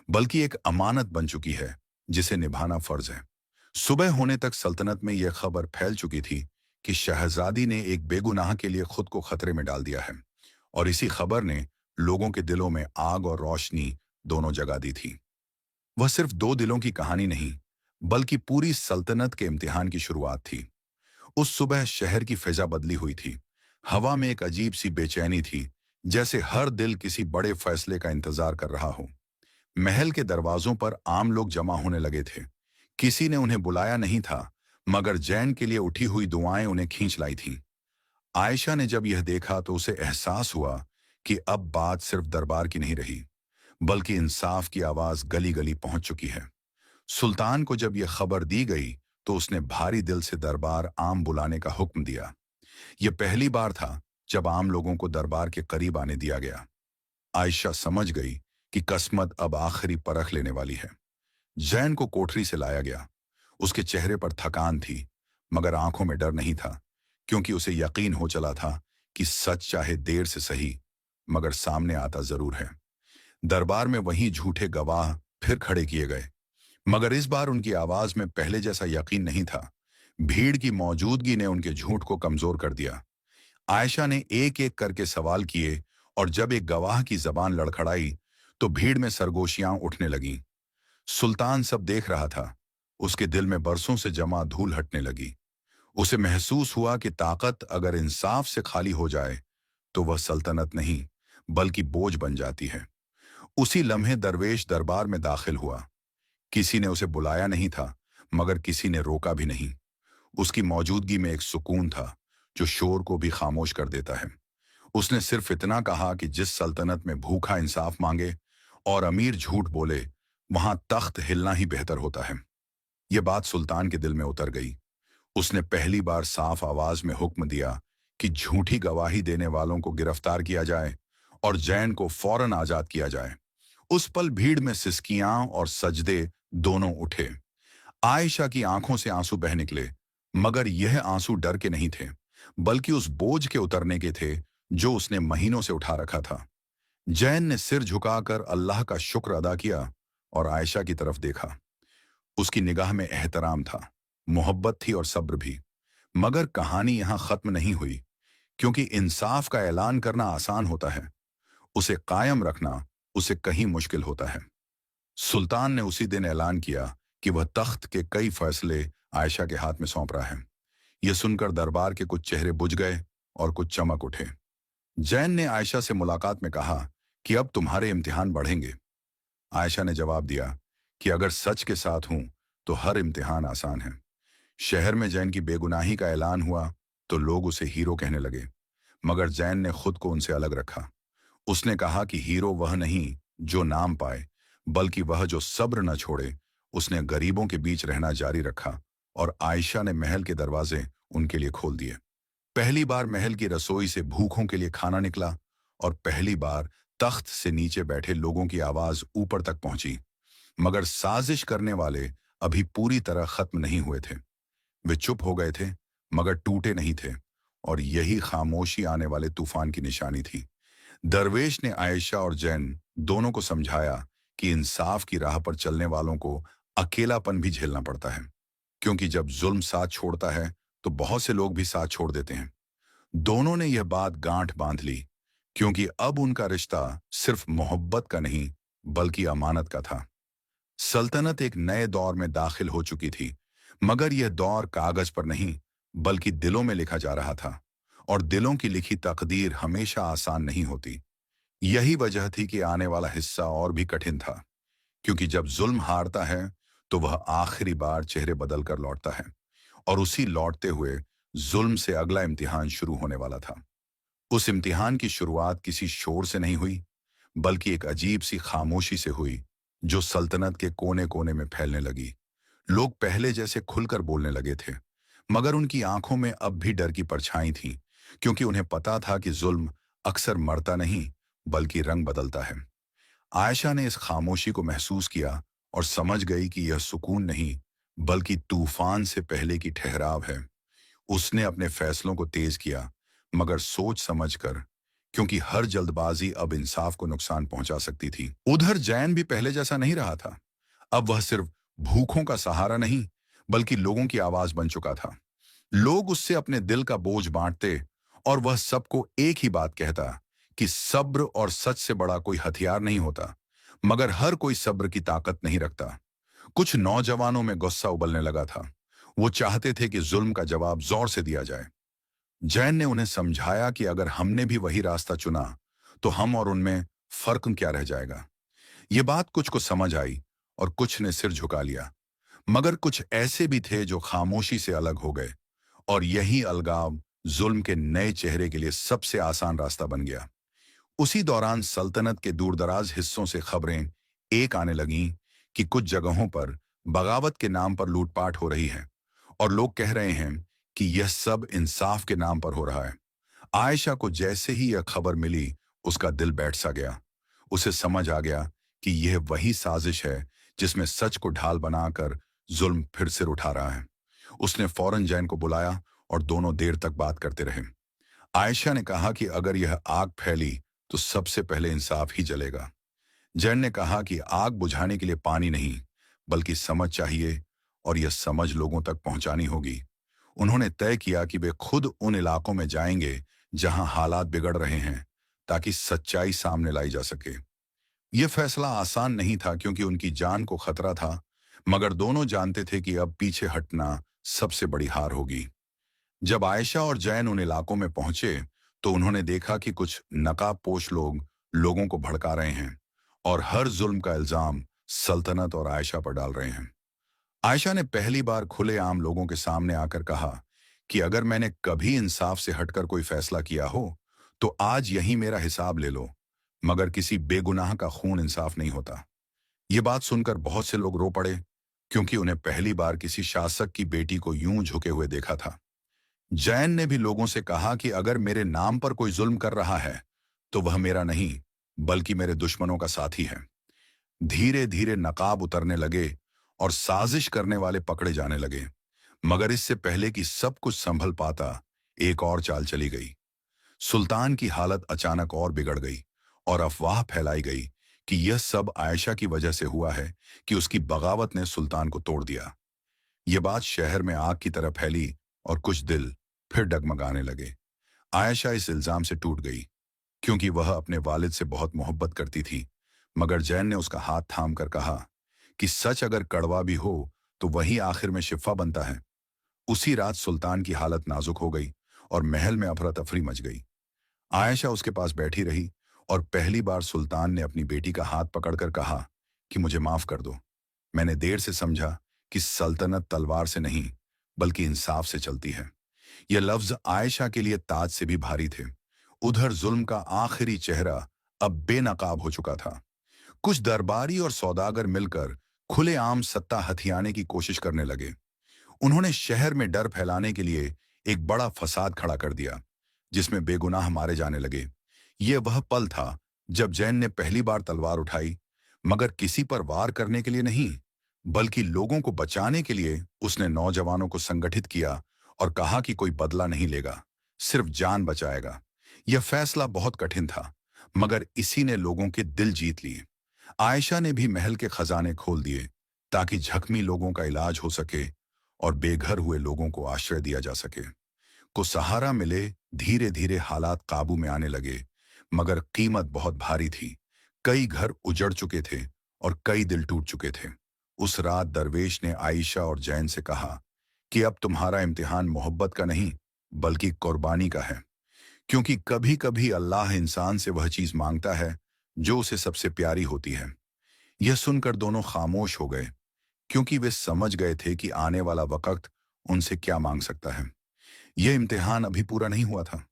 बल्कि एक अमानत बन चुकी है, जिसे निभाना फर्ज है। सुबह होने तक सल्तनत में यह खबर फैल चुकी थी कि शहजादी ने एक बेगुनाह के लिए खुद को खतरे में डाल दिया है, और इसी खबर ने लोगों के दिलों में आग और रोशनी दोनों जगा दी थी। वह सिर्फ दो दिलों की कहानी नहीं, बल्कि पूरी सल्तनत के इम्तिहान की शुरुआत थी। उस सुबह शहर की फिजा बदली हुई थी। हवा में एक अजीब सी बेचैनी थी, जैसे हर दिल किसी बड़े फैसले का इंतजार कर रहा हो। महल के दरवाजों पर आम लोग जमा होने लगे थे। किसी ने उन्हें बुलाया नहीं था, मगर जैन के लिए उठी हुई दुआएं उन्हें खींच लाई थीं। आयशा ने जब यह देखा तो उसे एहसास हुआ कि अब बात सिर्फ दरबार की नहीं रही, बल्कि इंसाफ की आवाज गली गली पहुंच चुकी है। सुल्तान को जब यह खबर दी गई, तो उसने भारी दिल से दरबार आम बुलाने का हुक्म दिया। यह पहली बार था जब आम लोगों को दरबार के करीब आने दिया गया। आयशा समझ गई कि किस्मत अब आखिरी परख लेने वाली है। जैन को कोठरी से लाया गया। उसके चेहरे पर थकान थी, मगर आंखों में डर नहीं था, क्योंकि उसे यकीन हो चला था कि सच चाहे देर से सही, मगर सामने आता जरूर है। दरबार में वही झूठे गवाह फिर खड़े किए गए, मगर इस बार उनकी आवाज में पहले जैसा यकीन नहीं था। भीड़ की मौजूदगी ने उनके झूठ को कमजोर कर दिया। आयशा ने एक एक करके सवाल किए, और जब एक गवाह की जबान लड़खड़ाई, तो भीड़ में सरगोशियां उठने लगीं। सुल्तान सब देख रहा था। उसके दिल में बरसों से जमा धूल हटने लगी। उसे महसूस हुआ कि ताकत अगर इंसाफ से खाली हो जाए, तो वह सल्तनत नहीं, बल्कि बोझ बन जाती है। उसी लम्हे दरवेश दरबार में दाखिल हुआ। किसी ने उसे बुलाया नहीं था, मगर किसी ने रोका भी नहीं। उसकी मौजूदगी में एक सुकून था, जो शोर को भी खामोश कर देता है। उसने सिर्फ इतना कहा कि जिस सल्तनत में भूखा इंसाफ मांगे और अमीर झूठ बोले, वहां तख्त हिलना ही बेहतर होता है। यह बात सुल्तान के दिल में उतर गई। उसने पहली बार साफ आवाज में हुक्म दिया कि झूठी गवाही देने वालों को गिरफ्तार किया जाए और जैन को फौरन आजाद किया जाए। उस पल भीड़ में सिसकियां और सजदे दोनों उठे। आयशा की आंखों से आंसू बह निकले, मगर यह आंसू डर के नहीं थे, बल्कि उस बोझ के उतरने के थे जो उसने महीनों से उठा रखा था। जैन ने सिर झुकाकर अल्लाह का शुक्र अदा किया और आयशा की तरफ देखा। उसकी निगाह में एहतराम था, मोहब्बत थी और सब्र भी। मगर कहानी यहां खत्म नहीं हुई, क्योंकि इंसाफ का ऐलान करना आसान होता है, उसे कायम रखना उसे कहीं मुश्किल होता है। सुल्तान ने उसी दिन ऐलान किया कि वह तख्त के कई फैसले आयशा के हाथ में सौंप रहा है। यह सुनकर दरबार के कुछ चेहरे बुझ गए और कुछ चमक उठे। जैन ने आयशा से मुलाकात में कहा कि अब तुम्हारे इम्तिहान बढ़ेंगे। आयशा ने जवाब दिया कि अगर सच के साथ हूं, तो हर इम्तिहान आसान है। शहर में जैन की बेगुनाही का ऐलान हुआ तो लोग उसे हीरो कहने लगे, मगर जैन ने खुद को उनसे अलग रखा। उसने कहा कि हीरो वह नहीं जो नाम पाए, बल्कि वह जो सब्र न छोड़े। उसने गरीबों के बीच रहना जारी रखा, और आयशा ने महल के दरवाजे उनके लिए खोल दिए। पहली बार महल की रसोई से भूखों के लिए खाना निकला, और पहली बार तख्त से नीचे बैठे लोगों की आवाज ऊपर तक पहुंची। मगर साजिश करने वाले अभी पूरी तरह खत्म नहीं हुए थे। वे चुप हो गए थे, मगर टूटे नहीं थे, और यही खामोशी आने वाले तूफान की निशानी थी। दरवेश ने आयशा और जैन दोनों को समझाया कि इंसाफ की राह पर चलने वालों को अकेलापन भी झेलना पड़ता है, क्योंकि जब जुल्म साथ छोड़ता है, तो बहुत से लोग भी साथ छोड़ देते हैं। दोनों ने यह बात गांठ बांध ली, क्योंकि अब उनका रिश्ता सिर्फ मोहब्बत का नहीं बल्कि अमानत का था। सल्तनत एक नए दौर में दाखिल हो चुकी थी, मगर यह दौर कागज पर नहीं बल्कि दिलों में लिखा जा रहा था, और दिलों की लिखी तकदीर हमेशा आसान नहीं होती। यही वजह थी कि आने वाला हिस्सा और भी कठिन था, क्योंकि जब जुल्म हारता है तो वह आखिरी बार चेहरे बदल कर लौटता है, और उसी लौटते हुए जुल्म से अगला इम्तिहान शुरू होने वाला था। उस इम्तिहान की शुरुआत किसी शोर से नहीं हुई, बल्कि एक अजीब सी खामोशी से हुई, जो सल्तनत के कोने कोने में फैलने लगी। लोग पहले जैसे खुलकर बोलने लगे थे, मगर उनकी आंखों में अब भी डर की परछाई थी, क्योंकि उन्हें पता था कि जुल्म अक्सर मरता नहीं बल्कि रंग बदलता है। आयशा ने इस खामोशी को महसूस किया और समझ गई कि यह सुकून नहीं बल्कि तूफान से पहले की ठहराव है। उसने अपने फैसलों को तेज किया, मगर सोच समझकर, क्योंकि हर जल्दबाजी अब इंसाफ को नुकसान पहुंचा सकती थी। उधर जैन भी पहले जैसा नहीं रहा था। अब वह सिर्फ भूखों का सहारा नहीं बल्कि लोगों की आवाज बन चुका था। लोग उससे अपने दिल का बोझ बांटते, और वह सबको एक ही बात कहता कि सब्र और सच से बड़ा कोई हथियार नहीं होता, मगर हर कोई सब्र की ताकत नहीं रखता। कुछ नौजवानों में गुस्सा उबलने लगा था। वो चाहते थे कि जुल्म का जवाब जोर से दिया जाए। जैन ने उन्हें समझाया कि अगर हमने भी वही रास्ता चुना तो हम और उनमें फर्क क्या रह जाएगा। ये बात कुछ को समझ आई और कुछ ने सिर झुका लिया, मगर कुछ ऐसे भी थे जो खामोशी से अलग हो गए, और यही अलगाव जुल्म के नए चेहरे के लिए सबसे आसान रास्ता बन गया। उसी दौरान सल्तनत के दूरदराज हिस्सों से खबरें एक आने लगीं कि कुछ जगहों पर बगावत के नाम पर लूटपाट हो रही है, और लोग कह रहे हैं कि यह सब इंसाफ के नाम पर हो रहा है। आयशा को जैसे ही यह खबर मिली, उसका दिल बैठ सा गया। उसे समझ आ गया कि यह वही साजिश है जिसमें सच को ढाल बनाकर जुल्म फिर सिर उठा रहा है। उसने फौरन जैन को बुलाया और दोनों देर तक बात करते रहे। आयशा ने कहा कि अगर यह आग फैली तो सबसे पहले इंसाफ ही जलेगा। जैन ने कहा कि आग बुझाने के लिए पानी नहीं बल्कि समझ चाहिए, और यह समझ लोगों तक पहुंचानी होगी। उन्होंने तय किया कि वे खुद उन इलाकों में जाएंगे जहां हालात बिगड़ रहे हैं, ताकि सच्चाई सामने लाई जा सके। यह फैसला आसान नहीं था, क्योंकि उनकी जान को खतरा था, मगर दोनों जानते थे कि अब पीछे हटना सबसे बड़ी हार होगी। जब आयशा और जैन उन इलाकों में पहुंचे तो उन्होंने देखा कि कुछ नकाबपोश लोग लोगों को भड़का रहे हैं और हर जुल्म का इल्जाम सल्तनत और आयशा पर डाल रहे हैं। आयशा ने पहली बार खुलेआम लोगों के सामने आकर कहा कि अगर मैंने कभी इंसाफ से हटकर कोई फैसला किया हो तो आज यही मेरा हिसाब ले लो, मगर किसी बेगुनाह का खून इंसाफ नहीं होता। ये बात सुनकर बहुत से लोग रो पड़े, क्योंकि उन्हें पहली बार किसी शासक की बेटी को यूं झुके हुए देखा था। जैन ने भी लोगों से कहा कि अगर मेरे नाम पर कोई जुल्म कर रहा है तो वह मेरा नहीं बल्कि मेरे दुश्मनों का साथी है। धीरे धीरे नकाब उतरने लगे और साजिश करने वाले पकड़े जाने लगे, मगर इससे पहले कि सब कुछ संभल पाता, एक और चाल चली गई। सुल्तान की हालत अचानक और बिगड़ गई, और अफवाह फैलाई गई कि यह सब आयशा की वजह से हुआ है, कि उसकी बगावत ने सुल्तान को तोड़ दिया। यह बात शहर में आग की तरह फैली और कुछ दिल फिर डगमगाने लगे। आयशा इस इल्जाम से टूट गई, क्योंकि वह अपने वालिद से बहुत मोहब्बत करती थी, मगर जैन ने उसका हाथ थाम कर कहा कि सच अगर कड़वा भी हो तो वही आखिर में शिफा बनता है। उसी रात सुल्तान की हालत नाजुक हो गई और महल में अफरा तफरी मच गई। आयशा उसके पास बैठी रही, और पहली बार सुल्तान ने अपनी बेटी का हाथ पकड़कर कहा कि मुझे माफ कर दो। मैंने देर से समझा कि सल्तनत तलवार से नहीं बल्कि इंसाफ से चलती है। यह लफ्ज आयशा के लिए ताज से भी भारी थे। उधर जुल्म का आखिरी चेहरा अब बेनकाब हो चुका था। कुछ दरबारी और सौदागर मिलकर खुलेआम सत्ता हथियाने की कोशिश करने लगे। उन्होंने शहर में डर फैलाने के लिए एक बड़ा फसाद खड़ा कर दिया, जिसमें बेगुनाह मारे जाने लगे। यह वह पल था जब जैन ने पहली बार तलवार उठाई, मगर किसी पर वार करने के लिए नहीं बल्कि लोगों को बचाने के लिए। उसने नौजवानों को संगठित किया और कहा कि कोई बदला नहीं लेगा, सिर्फ जान बचाएगा। यह फैसला बहुत कठिन था, मगर इसी ने लोगों के दिल जीत लिए। आयशा ने भी महल के खजाने खोल दिए, ताकि जख्मी लोगों का इलाज हो सके और बेघर हुए लोगों को आश्रय दिया जा सके। को सहारा मिले धीरे धीरे हालात काबू में आने लगे, मगर कीमत बहुत भारी थी। कई घर उजड़ चुके थे और कई दिल टूट चुके थे। उस रात दरवेश ने आयशा और जैन से कहा कि अब तुम्हारा इम्तिहान मोहब्बत का नहीं, बल्कि कुर्बानी का है। क्योंकि कभी कभी अल्लाह इंसान से वह चीज मांगता है जो उसे सबसे प्यारी होती है। यह सुनकर दोनों खामोश हो गए, क्योंकि वे समझ गए थे कि आने वाला वक्त उनसे क्या मांग सकता है। यह इम्तिहान अभी पूरा नहीं हुआ था।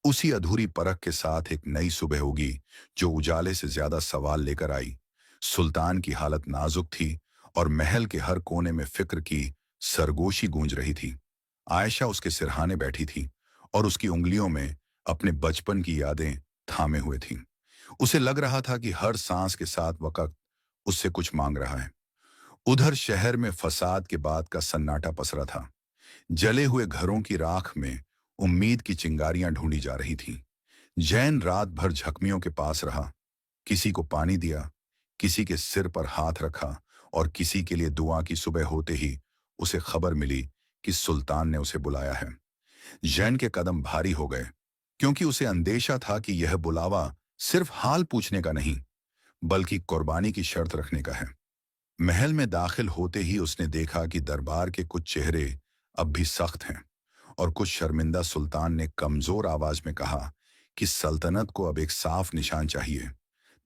उसी अधूरी परख के साथ एक नई सुबह होगी, जो उजाले से ज्यादा सवाल लेकर आई। सुल्तान की हालत नाजुक थी और महल के हर कोने में फिक्र की सरगोशी गूंज रही थी। आयशा उसके सिरहाने बैठी थी और उसकी उंगलियों में अपने बचपन की यादें थामे हुए थीं। उसे लग रहा था कि हर सांस के साथ वक्त उससे कुछ मांग रहा है। उधर शहर में फसाद के बाद का सन्नाटा पसरा था। जले हुए घरों की राख में उम्मीद की चिंगारियां ढूंढी जा रही थीं। जैन रात भर झकमियों के पास रहा, किसी को पानी दिया, किसी के सिर पर हाथ रखा और किसी के लिए दुआ की। सुबह होते ही उसे खबर मिली कि सुल्तान ने उसे बुलाया है। जैन के कदम भारी हो गए, क्योंकि उसे अंदेशा था कि यह बुलावा सिर्फ हाल पूछने का नहीं, बल्कि कुर्बानी की शर्त रखने का है। महल में दाखिल होते ही उसने देखा कि दरबार के कुछ चेहरे अब भी सख्त हैं और कुछ शर्मिंदा। सुल्तान ने कमजोर आवाज में कहा कि सल्तनत को अब एक साफ निशान चाहिए,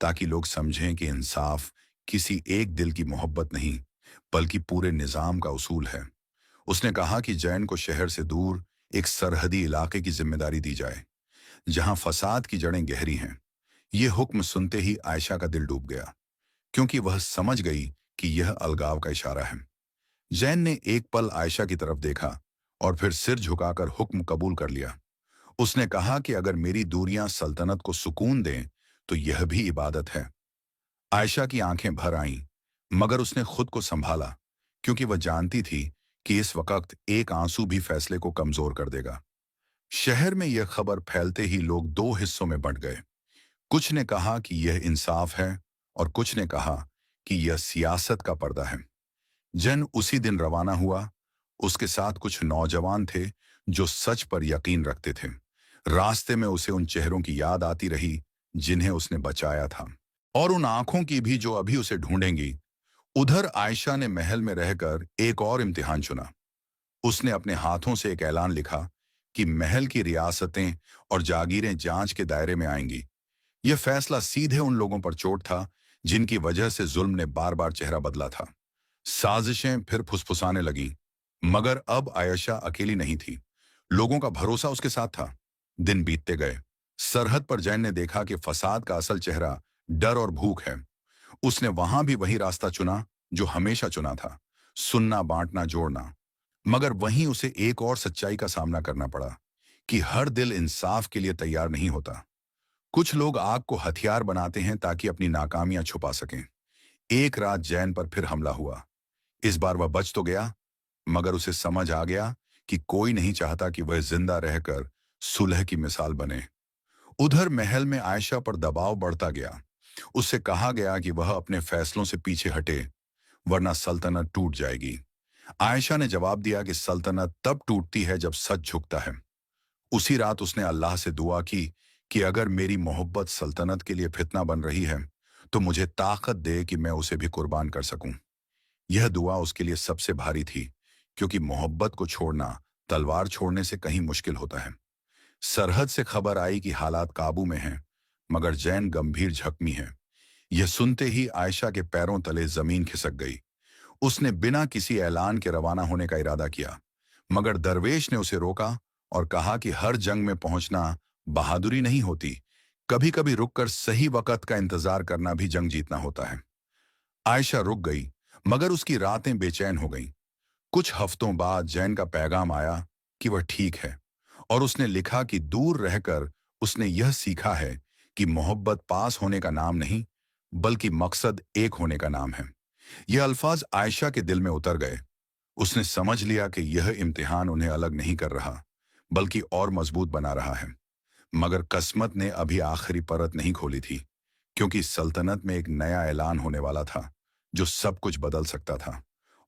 ताकि लोग समझें कि इंसाफ किसी एक दिल की मोहब्बत नहीं, बल्कि पूरे निजाम का उसूल है। उसने कहा कि जैन को शहर से दूर एक सरहदी इलाके की जिम्मेदारी दी जाए, जहां फसाद की जड़ें गहरी हैं। यह हुक्म सुनते ही आयशा का दिल डूब गया, क्योंकि वह समझ गई कि यह अलगाव का इशारा है। जैन ने एक पल आयशा की तरफ देखा और फिर सिर झुकाकर हुक्म कबूल कर लिया। उसने कहा कि अगर मेरी दूरियां सल्तनत को सुकून दें, तो यह भी इबादत है। आयशा की आंखें भर आईं, मगर उसने खुद को संभाला, क्योंकि वह जानती थी कि इस वक्त एक आंसू भी फैसले को कमजोर कर देगा। शहर में यह खबर फैलते ही लोग दो हिस्सों में बंट गए। कुछ ने कहा कि यह इंसाफ है और कुछ ने कहा कि यह सियासत का पर्दा है। जन उसी दिन रवाना हुआ। उसके साथ कुछ नौजवान थे जो सच पर यकीन रखते थे। रास्ते में उसे उन चेहरों की याद आती रही जिन्हें उसने बचाया था, और उन आंखों की भी जो अभी उसे ढूंढेंगी। उधर आयशा ने महल में रहकर एक और इम्तिहान चुना। उसने अपने हाथों से एक ऐलान लिखा कि महल की रियासतें और जागीरें जांच के दायरे में आएंगी। यह फैसला सीधे उन लोगों पर चोट था जिनकी वजह से जुल्म ने बार बार चेहरा बदला था। साजिशें फिर फुसफुसाने लगीं, मगर अब आयशा अकेली नहीं थी। लोगों का भरोसा उसके साथ था। दिन बीतते गए। सरहद पर जैन ने देखा कि फसाद का असल चेहरा डर और भूख है। उसने वहां भी वही रास्ता चुना जो हमेशा चुना था, सुनना, बांटना, जोड़ना। मगर वहीं उसे एक और सच्चाई का सामना करना पड़ा कि हर दिल इंसाफ के लिए तैयार नहीं होता। कुछ लोग आग को हथियार बनाते हैं ताकि अपनी नाकामियां छुपा सकें। एक रात जैन पर फिर हमला हुआ। इस बार वह बच तो गया, मगर उसे समझ आ गया कि कोई नहीं चाहता कि वह जिंदा रहकर सुलह की मिसाल बने। उधर महल में आयशा पर दबाव बढ़ता गया। उससे कहा गया कि वह अपने फैसलों से पीछे हटे, वरना सल्तनत टूट जाएगी। आयशा ने जवाब दिया कि सल्तनत तब टूटती है जब सच झुकता है। उसी रात उसने अल्लाह से दुआ की कि अगर मेरी मोहब्बत सल्तनत के लिए फितना बन रही है, तो मुझे ताकत दे कि मैं उसे भी कुर्बान कर सकूं। यह दुआ उसके लिए सबसे भारी थी, क्योंकि मोहब्बत को छोड़ना तलवार छोड़ने से कहीं मुश्किल होता है। सरहद से खबर आई कि हालात काबू में हैं, मगर जैन गंभीर जख्मी है। यह सुनते ही आयशा के पैरों तले जमीन खिसक गई। उसने बिना किसी ऐलान के रवाना होने का इरादा किया, मगर दरवेश ने उसे रोका और कहा कि हर जंग में पहुंचना बहादुरी नहीं होती, कभी कभी रुककर सही वक्त का इंतजार करना भी जंग जीतना होता है। आयशा रुक गई, मगर उसकी रातें बेचैन हो गईं। कुछ हफ्तों बाद जैन का पैगाम आया कि वह ठीक है, और उसने लिखा कि दूर रहकर उसने यह सीखा है कि मोहब्बत पास होने का नाम नहीं, बल्कि मकसद एक होने का नाम है। यह अल्फाज आयशा के दिल में उतर गए। उसने समझ लिया कि यह इम्तिहान उन्हें अलग नहीं कर रहा, बल्कि और मजबूत बना रहा है। मगर किस्मत ने अभी आखिरी परत नहीं खोली थी, क्योंकि सल्तनत में एक नया ऐलान होने वाला था जो सब कुछ बदल सकता था,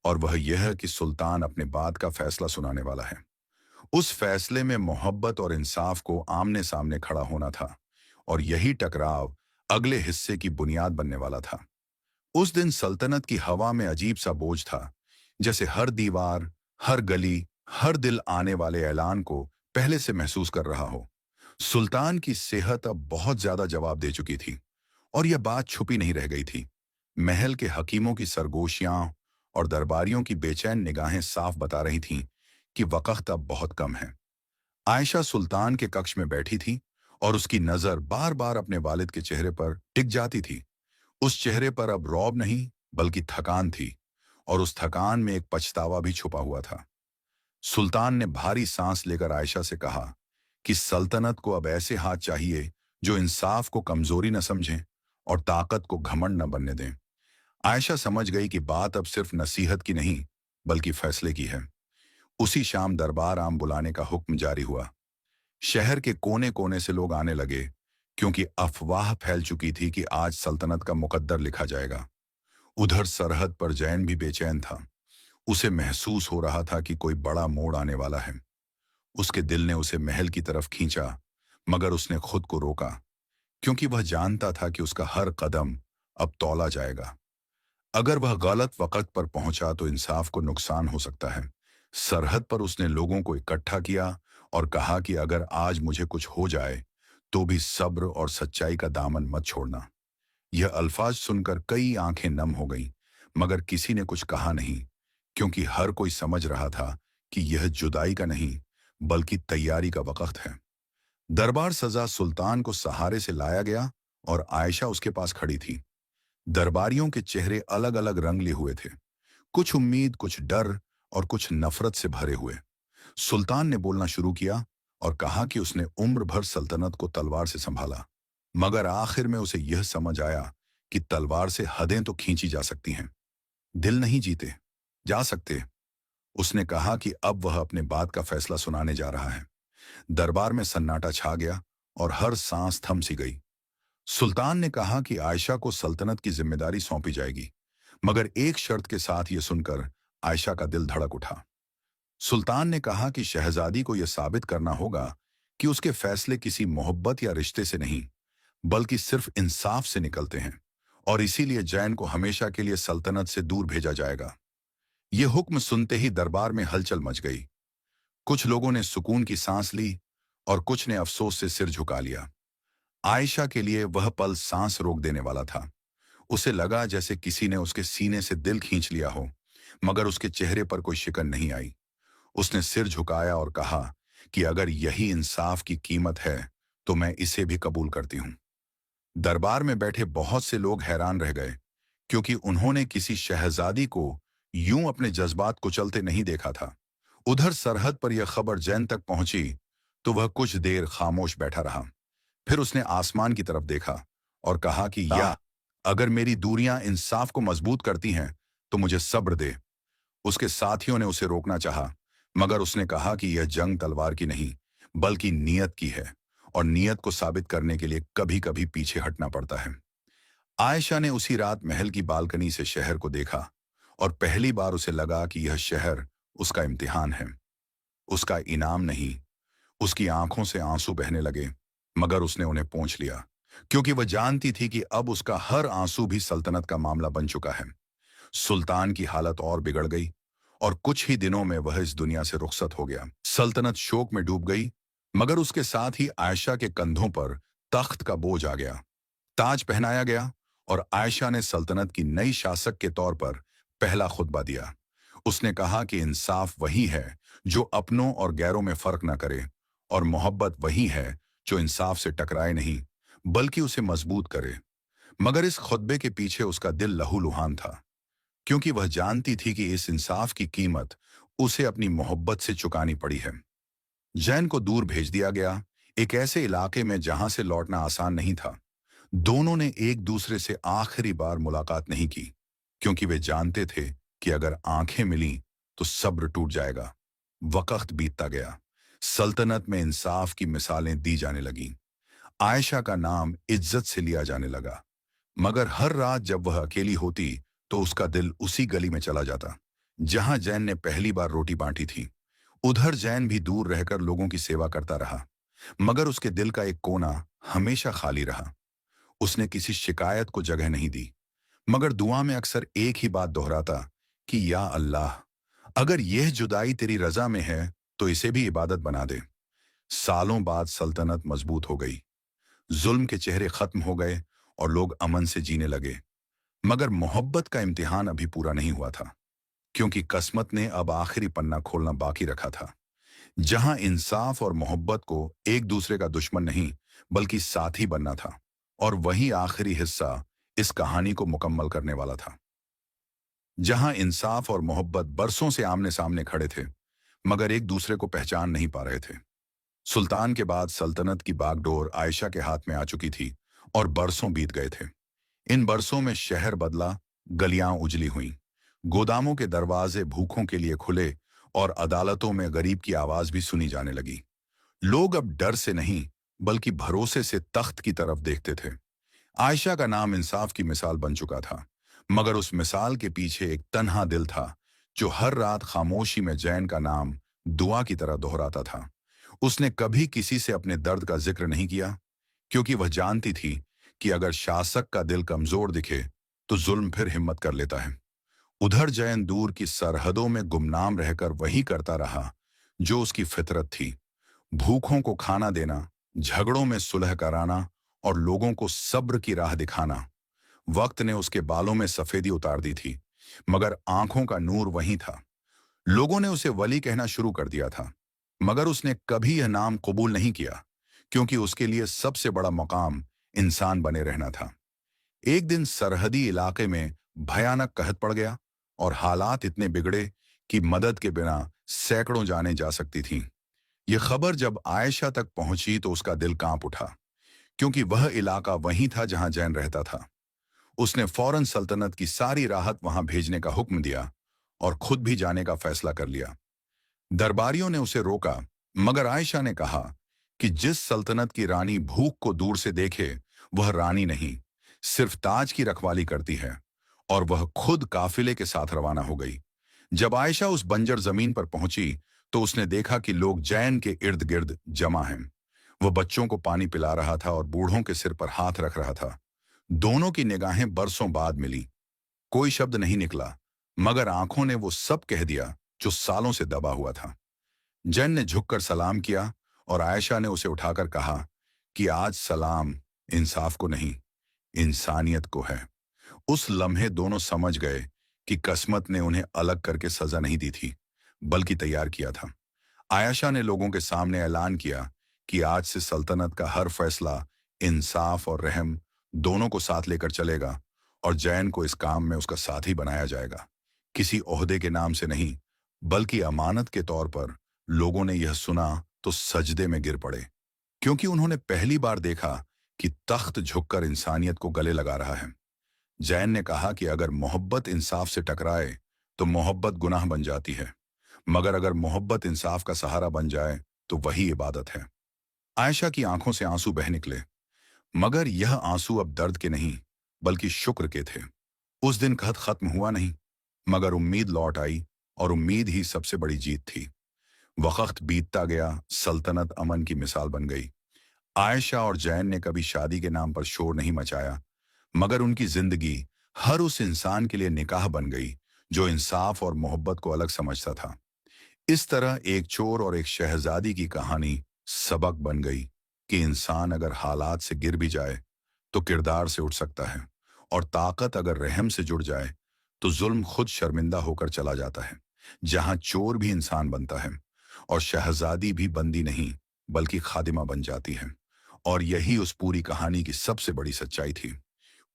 और वह यह कि सुल्तान अपने बाद का फैसला सुनाने वाला है। उस फैसले में मोहब्बत और इंसाफ को आमने सामने खड़ा होना था, और यही टकराव अगले हिस्से की बुनियाद बनने वाला था। उस दिन सल्तनत की हवा में अजीब सा बोझ था, जैसे हर दीवार, हर गली, हर दिल आने वाले ऐलान को पहले से महसूस कर रहा हो। सुल्तान की सेहत अब बहुत ज्यादा जवाब दे चुकी थी, और यह बात छुपी नहीं रह गई थी। महल के हकीमों की सरगोशियां और दरबारियों की बेचैन निगाहें साफ बता रही थीं कि वक्त अब बहुत कम है। आयशा सुल्तान के कक्ष में बैठी थी, और उसकी नजर बार बार अपने वालिद के चेहरे पर टिक जाती थी। उस चेहरे पर अब रौब नहीं, बल्कि थकान थी, और उस थकान में एक पछतावा भी छुपा हुआ था। सुल्तान ने भारी सांस लेकर आयशा से कहा कि सल्तनत को अब ऐसे हाथ चाहिए जो इंसाफ को कमजोरी न समझें और ताकत को घमंड न बनने दें। आयशा समझ गई कि बात अब सिर्फ नसीहत की नहीं, बल्कि फैसले की है। उसी शाम दरबार आम बुलाने का हुक्म जारी हुआ। शहर के कोने कोने से लोग आने लगे, क्योंकि अफवाह फैल चुकी थी कि आज सल्तनत का मुकद्दर लिखा जाएगा। उधर सरहद पर जैन भी बेचैन था। उसे महसूस हो रहा था कि कोई बड़ा मोड़ आने वाला है। उसके दिल ने उसे महल की तरफ खींचा, मगर उसने खुद को रोका, क्योंकि वह जानता था कि उसका हर कदम अब तौला जाएगा। अगर वह गलत वक्त पर पहुंचा तो इंसाफ को नुकसान हो सकता है। सरहद पर उसने लोगों को इकट्ठा किया और कहा कि अगर आज मुझे कुछ हो जाए तो भी सब्र और सच्चाई का दामन मत छोड़ना। यह अल्फाज सुनकर कई आंखें नम हो गईं, मगर किसी ने कुछ कहा नहीं, क्योंकि हर कोई समझ रहा था कि यह जुदाई का नहीं, बल्कि तैयारी का वक्त है। दरबार सजा सुल्तान को सहारे से लाया गया, और आयशा उसके पास खड़ी थी। दरबारियों के चेहरे अलग अलग रंग लिए हुए थे, कुछ उम्मीद, कुछ डर और कुछ नफरत से भरे हुए। सुल्तान ने बोलना शुरू किया और कहा कि उसने उम्र भर सल्तनत को तलवार से संभाला, मगर आखिर में उसे यह समझ आया कि तलवार से हदें तो खींची जा सकती हैं, दिल नहीं जीते जा सकते। उसने कहा कि अब वह अपने बात का फैसला सुनाने जा रहा है। दरबार में सन्नाटा छा गया और हर सांस थम सी गई। सुल्तान ने कहा कि आयशा को सल्तनत की जिम्मेदारी सौंपी जाएगी, मगर एक शर्त के साथ यह सुनकर आयशा का दिल धड़क उठा। सुल्तान ने कहा कि शहजादी को यह साबित करना होगा कि उसके फैसले किसी मोहब्बत या रिश्ते से नहीं, बल्कि सिर्फ इंसाफ से निकलते हैं, और इसीलिए जैन को हमेशा के लिए सल्तनत से दूर भेजा जाएगा। यह हुक्म सुनते ही दरबार में हलचल मच गई। कुछ लोगों ने सुकून की सांस ली, और कुछ ने अफसोस से सिर झुका लिया। आयशा के लिए वह पल सांस रोक देने वाला था। उसे लगा जैसे किसी ने उसके सीने से दिल खींच लिया हो, मगर उसके चेहरे पर कोई शिकन नहीं आई। उसने सिर झुकाया और कहा कि अगर यही इंसाफ की कीमत है तो मैं इसे भी कबूल करती हूं। दरबार में बैठे बहुत से लोग हैरान रह गए, क्योंकि उन्होंने किसी शहजादी को यूं अपने जज्बात कुचलते नहीं देखा था। उधर सरहद पर यह खबर जैन तक पहुंची तो वह कुछ देर खामोश बैठा रहा। फिर उसने आसमान की तरफ देखा और कहा कि या अगर मेरी दूरियां इंसाफ को मजबूत करती हैं तो मुझे सब्र दे। उसके साथियों ने उसे रोकना चाहा, मगर उसने कहा कि यह जंग तलवार की नहीं, बल्कि नीयत की है, और नीयत को साबित करने के लिए कभी कभी पीछे हटना पड़ता है। आयशा ने उसी रात महल की बालकनी से शहर को देखा, और पहली बार उसे लगा कि यह शहर उसका इम्तिहान है, उसका इनाम नहीं। उसकी आंखों से आंसू बहने लगे, मगर उसने उन्हें पोंछ लिया, क्योंकि वह जानती थी कि अब उसका हर आंसू भी सल्तनत का मामला बन चुका है। सुल्तान की हालत और बिगड़ गई, और कुछ ही दिनों में वह इस दुनिया से रुखसत हो गया। सल्तनत शोक में डूब गई, मगर उसके साथ ही आयशा के कंधों पर तख्त का बोझ आ गया। ताज पहनाया गया, और आयशा ने सल्तनत की नई शासक के तौर पर पहला खुतबा दिया। उसने कहा कि इंसाफ वही है जो अपनों और गैरों में फर्क न करे, और मोहब्बत वही है जो इंसाफ से टकराए नहीं, बल्कि उसे मजबूत करे। मगर इस खुतबे के पीछे उसका दिल लहूलुहान था, क्योंकि वह जानती थी कि इस इंसाफ की कीमत उसे अपनी मोहब्बत से चुकानी पड़ी है। जैन को दूर भेज दिया गया, एक ऐसे इलाके में जहां से लौटना आसान नहीं था। दोनों ने एक दूसरे से आखिरी बार मुलाकात नहीं की, क्योंकि वे जानते थे कि अगर आंखें मिली तो सब्र टूट जाएगा। वक्त बीतता गया, सल्तनत में इंसाफ की मिसालें दी जाने लगीं। आयशा का नाम इज्जत से लिया जाने लगा, मगर हर रात जब वह अकेली होती तो उसका दिल उसी गली में चला जाता जहां जैन ने पहली बार रोटी बांटी थी। उधर जैन भी दूर रहकर लोगों की सेवा करता रहा, मगर उसके दिल का एक कोना हमेशा खाली रहा। उसने किसी शिकायत को जगह नहीं दी, मगर दुआ में अक्सर एक ही बात दोहराता कि या अल्लाह, अगर यह जुदाई तेरी रजा में है तो इसे भी इबादत बना दे। सालों बाद सल्तनत मजबूत हो गई, जुल्म के चेहरे खत्म हो गए और लोग अमन से जीने लगे। मगर मोहब्बत का इम्तिहान अभी पूरा नहीं हुआ था, क्योंकि किस्मत ने अब आखिरी पन्ना खोलना बाकी रखा था, जहां इंसाफ और मोहब्बत को एक दूसरे का दुश्मन नहीं बल्कि साथी बनना था। और वही आखिरी हिस्सा इस कहानी को मुकम्मल करने वाला था, जहां इंसाफ और मोहब्बत बरसों से आमने सामने खड़े थे, मगर एक दूसरे को पहचान नहीं पा रहे थे। सुल्तान के बाद सल्तनत की बागडोर आयशा के हाथ में आ चुकी थी और बरसों बीत गए थे। इन बरसों में शहर बदला, गलियां उजली हुईं, गोदामों के दरवाजे भूखों के लिए खुले और अदालतों में गरीब की आवाज भी सुनी जाने लगी। लोग अब डर से नहीं बल्कि भरोसे से तख्त की तरफ देखते थे। आयशा का नाम इंसाफ की मिसाल बन चुका था, मगर उस मिसाल के पीछे एक तन्हा दिल था, जो हर रात खामोशी में जैन का नाम दुआ की तरह दोहराता था। उसने कभी किसी से अपने दर्द का जिक्र नहीं किया, क्योंकि वह जानती थी कि अगर शासक का दिल कमजोर दिखे तो जुल्म फिर हिम्मत कर लेता है। उधर जैन दूर की सरहदों में गुमनाम रहकर वही करता रहा जो उसकी फितरत थी, भूखों को खाना देना, झगड़ों में सुलह कराना और लोगों को सब्र की राह दिखाना। वक्त ने उसके बालों में सफेदी उतार दी थी, मगर आंखों का नूर वही था। लोगों ने उसे वली कहना शुरू कर दिया था, मगर उसने कभी यह नाम कबूल नहीं किया, क्योंकि उसके लिए सबसे बड़ा मकाम इंसान बने रहना था। एक दिन सरहदी इलाके में भयानक कहत पड़ गया और हालात इतने बिगड़े कि मदद के बिना सैकड़ों जानें जा सकती थीं। यह खबर जब आयशा तक पहुंची तो उसका दिल कांप उठा, क्योंकि वह इलाका वही था जहां जैन रहता था। उसने फौरन सल्तनत की सारी राहत वहां भेजने का हुक्म दिया और खुद भी जाने का फैसला कर लिया। दरबारियों ने उसे रोका, मगर आयशा ने कहा कि जिस सल्तनत की रानी भूख को दूर से देखे वह रानी नहीं, सिर्फ ताज की रखवाली करती है। और वह खुद काफिले के साथ रवाना हो गई। जब आयशा उस बंजर जमीन पर पहुंची तो उसने देखा कि लोग जैन के इर्द गिर्द जमा हैं। वह बच्चों को पानी पिला रहा था और बूढ़ों के सिर पर हाथ रख रहा था। दोनों की निगाहें बरसों बाद मिली। कोई शब्द नहीं निकला, मगर आंखों ने वो सब कह दिया जो सालों से दबा हुआ था। जैन ने झुककर सलाम किया और आयशा ने उसे उठाकर कहा कि आज सलाम इंसाफ को नहीं, इंसानियत को है। उस लम्हे दोनों समझ गए कि किस्मत ने उन्हें अलग करके सजा नहीं दी थी, बल्कि तैयार किया था। आयशा ने लोगों के सामने ऐलान किया कि आज से सल्तनत का हर फैसला इंसाफ और रहम दोनों को साथ लेकर चलेगा, और जैन को इस काम में उसका साथी बनाया जाएगा। किसी ओहदे के नाम से नहीं, बल्कि अमानत के तौर पर। लोगों ने यह सुना तो सजदे में गिर पड़े, क्योंकि उन्होंने पहली बार देखा कि तख्त झुककर इंसानियत को गले लगा रहा है। जैन ने कहा कि अगर मोहब्बत इंसाफ से टकराए तो मोहब्बत गुनाह बन जाती है, मगर अगर मोहब्बत इंसाफ का सहारा बन जाए तो वही इबादत है। आयशा की आंखों से आंसू बह निकले, मगर यह आंसू अब दर्द के नहीं बल्कि शुक्र के थे। उस दिन कहत खत्म हुआ नहीं, मगर उम्मीद लौट आई, और उम्मीद ही सबसे बड़ी जीत थी। वक्त बीतता गया, सल्तनत अमन की मिसाल बन गई। आयशा और जैन ने कभी शादी के नाम पर शोर नहीं मचाया, मगर उनकी जिंदगी हर उस इंसान के लिए निकाह बन गई जो इंसाफ और मोहब्बत को अलग समझता था। इस तरह एक चोर और एक शहजादी की कहानी सबक बन गई कि इंसान अगर हालात से गिर भी जाए तो किरदार से उठ सकता है, और ताकत अगर रहम से जुड़ जाए तो जुल्म खुद शर्मिंदा होकर चला जाता है। जहां चोर भी इंसान बनता है और शहजादी भी बंदी नहीं बल्कि खादिमा बन जाती है। और यही उस पूरी कहानी की सबसे बड़ी सच्चाई थी।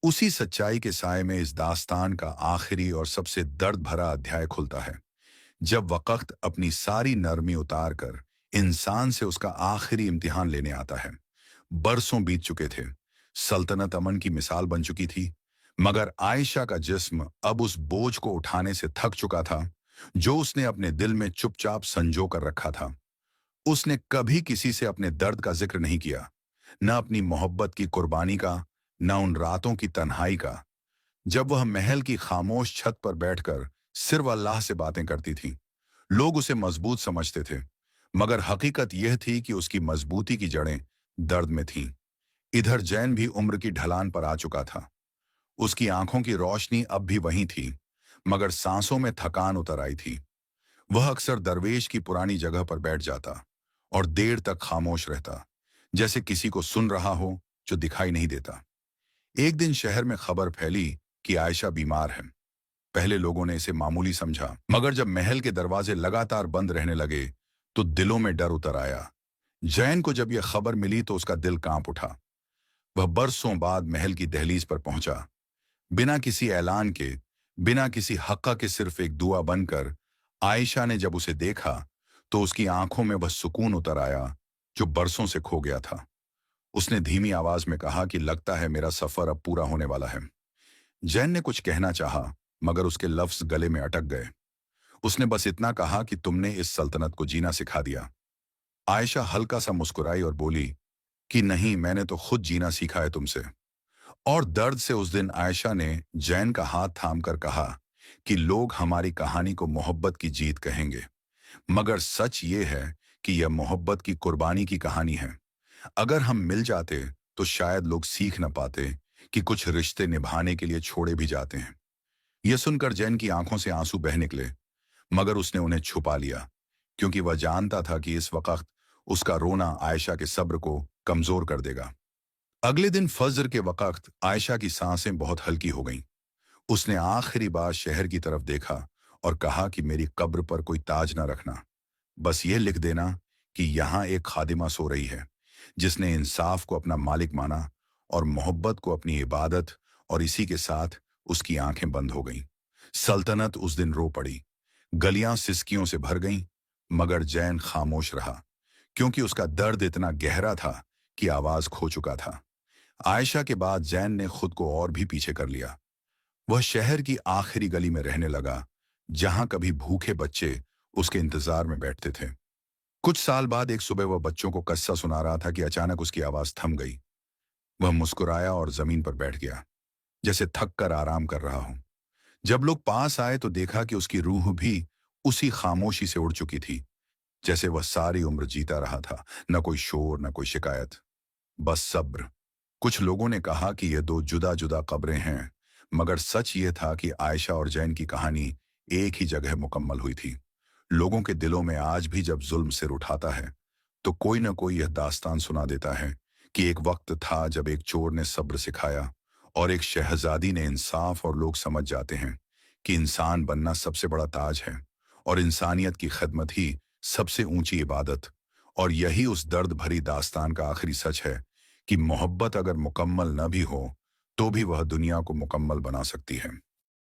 उसी सच्चाई के साए में इस दास्तान का आखिरी और सबसे दर्द भरा अध्याय खुलता है, जब वक्त अपनी सारी नरमी उतार कर इंसान से उसका आखिरी इम्तिहान लेने आता है। बरसों बीत चुके थे, सल्तनत अमन की मिसाल बन चुकी थी, मगर आयशा का जिस्म अब उस बोझ को उठाने से थक चुका था जो उसने अपने दिल में चुपचाप संजो कर रखा था। उसने कभी किसी से अपने दर्द का जिक्र नहीं किया, न अपनी मोहब्बत की कुर्बानी का, न उन रातों की तन्हाई का, जब वह महल की खामोश छत पर बैठकर सिर्फ अल्लाह से बातें करती थी। लोग उसे मजबूत समझते थे, मगर हकीकत यह थी कि उसकी मजबूती की जड़ें दर्द में थीं। इधर जैन भी उम्र की ढलान पर आ चुका था। उसकी आंखों की रोशनी अब भी वहीं थी, मगर सांसों में थकान उतर आई थी। वह अक्सर दरवेश की पुरानी जगह पर बैठ जाता और देर तक खामोश रहता, जैसे किसी को सुन रहा हो जो दिखाई नहीं देता। एक दिन शहर में खबर फैली कि आयशा बीमार है। पहले लोगों ने इसे मामूली समझा, मगर जब महल के दरवाजे लगातार बंद रहने लगे तो दिलों में डर उतर आया। जैन को जब यह खबर मिली तो उसका दिल कांप उठा। वह बरसों बाद महल की दहलीज पर पहुंचा, बिना किसी ऐलान के, बिना किसी हक्का के, सिर्फ एक दुआ बनकर। आयशा ने जब उसे देखा तो उसकी आंखों में वह सुकून उतर आया जो बरसों से खो गया था। उसने धीमी आवाज में कहा कि लगता है मेरा सफर अब पूरा होने वाला है। जैन ने कुछ कहना चाहा, मगर उसके लफ्ज गले में अटक गए। उसने बस इतना कहा कि तुमने इस सल्तनत को जीना सिखा दिया। आयशा हल्का सा मुस्कुराई और बोली कि नहीं, मैंने तो खुद जीना सीखा है तुमसे। और दर्द से उस दिन आयशा ने जैन का हाथ थामकर कहा कि लोग हमारी कहानी को मोहब्बत की जीत कहेंगे, मगर सच ये है कि यह मोहब्बत की कुर्बानी की कहानी है। अगर हम मिल जाते तो शायद लोग सीख न पाते कि कुछ रिश्ते निभाने के लिए छोड़े भी जाते हैं। यह सुनकर जैन की आंखों से आंसू बह निकले, मगर उसने उन्हें छुपा लिया, क्योंकि वह जानता था कि इस वक्त उसका रोना आयशा के सब्र को कमजोर कर देगा। अगले दिन फज्र के वक्त आयशा की सांसें बहुत हल्की हो गईं। उसने आखिरी बार शहर की तरफ देखा और कहा कि मेरी कब्र पर कोई ताज ना रखना, बस ये लिख देना कि यहाँ एक खादिमा सो रही है जिसने इंसाफ को अपना मालिक माना और मोहब्बत को अपनी इबादत। और इसी के साथ उसकी आंखें बंद हो गईं। सल्तनत उस दिन रो पड़ी, गलियां सिसकियों से भर गईं, मगर जैन खामोश रहा, क्योंकि उसका दर्द इतना गहरा था कि आवाज खो चुका था। आयशा के बाद जैन ने खुद को और भी पीछे कर लिया। वह शहर की आखिरी गली में रहने लगा, जहां कभी भूखे बच्चे उसके इंतजार में बैठते थे। कुछ साल बाद एक सुबह वह बच्चों को कस्सा सुना रहा था कि अचानक उसकी आवाज थम गई। वह मुस्कुराया और जमीन पर बैठ गया, जैसे थक कर आराम कर रहा हो। जब लोग पास आए तो देखा कि उसकी रूह भी उसी खामोशी से उड़ चुकी थी, जैसे वह सारी उम्र जीता रहा था। न कोई शोर, न कोई शिकायत, बस सब्र। कुछ लोगों ने कहा कि ये दो जुदा जुदा कब्रें हैं, मगर सच ये था कि आयशा और जैन की कहानी एक ही जगह मुकम्मल हुई थी। लोगों के दिलों में आज भी जब जुल्म सिर उठाता है तो कोई न कोई यह दास्तान सुना देता है कि एक वक्त था जब एक चोर ने सब्र सिखाया और एक शहजादी ने इंसाफ। और लोग समझ जाते हैं कि इंसान बनना सबसे बड़ा ताज है और इंसानियत की खिदमत ही सबसे ऊंची इबादत। और यही उस दर्द भरी दास्तान का आखिरी सच है कि मोहब्बत अगर मुकम्मल न भी हो तो भी वह दुनिया को मुकम्मल बना सकती है।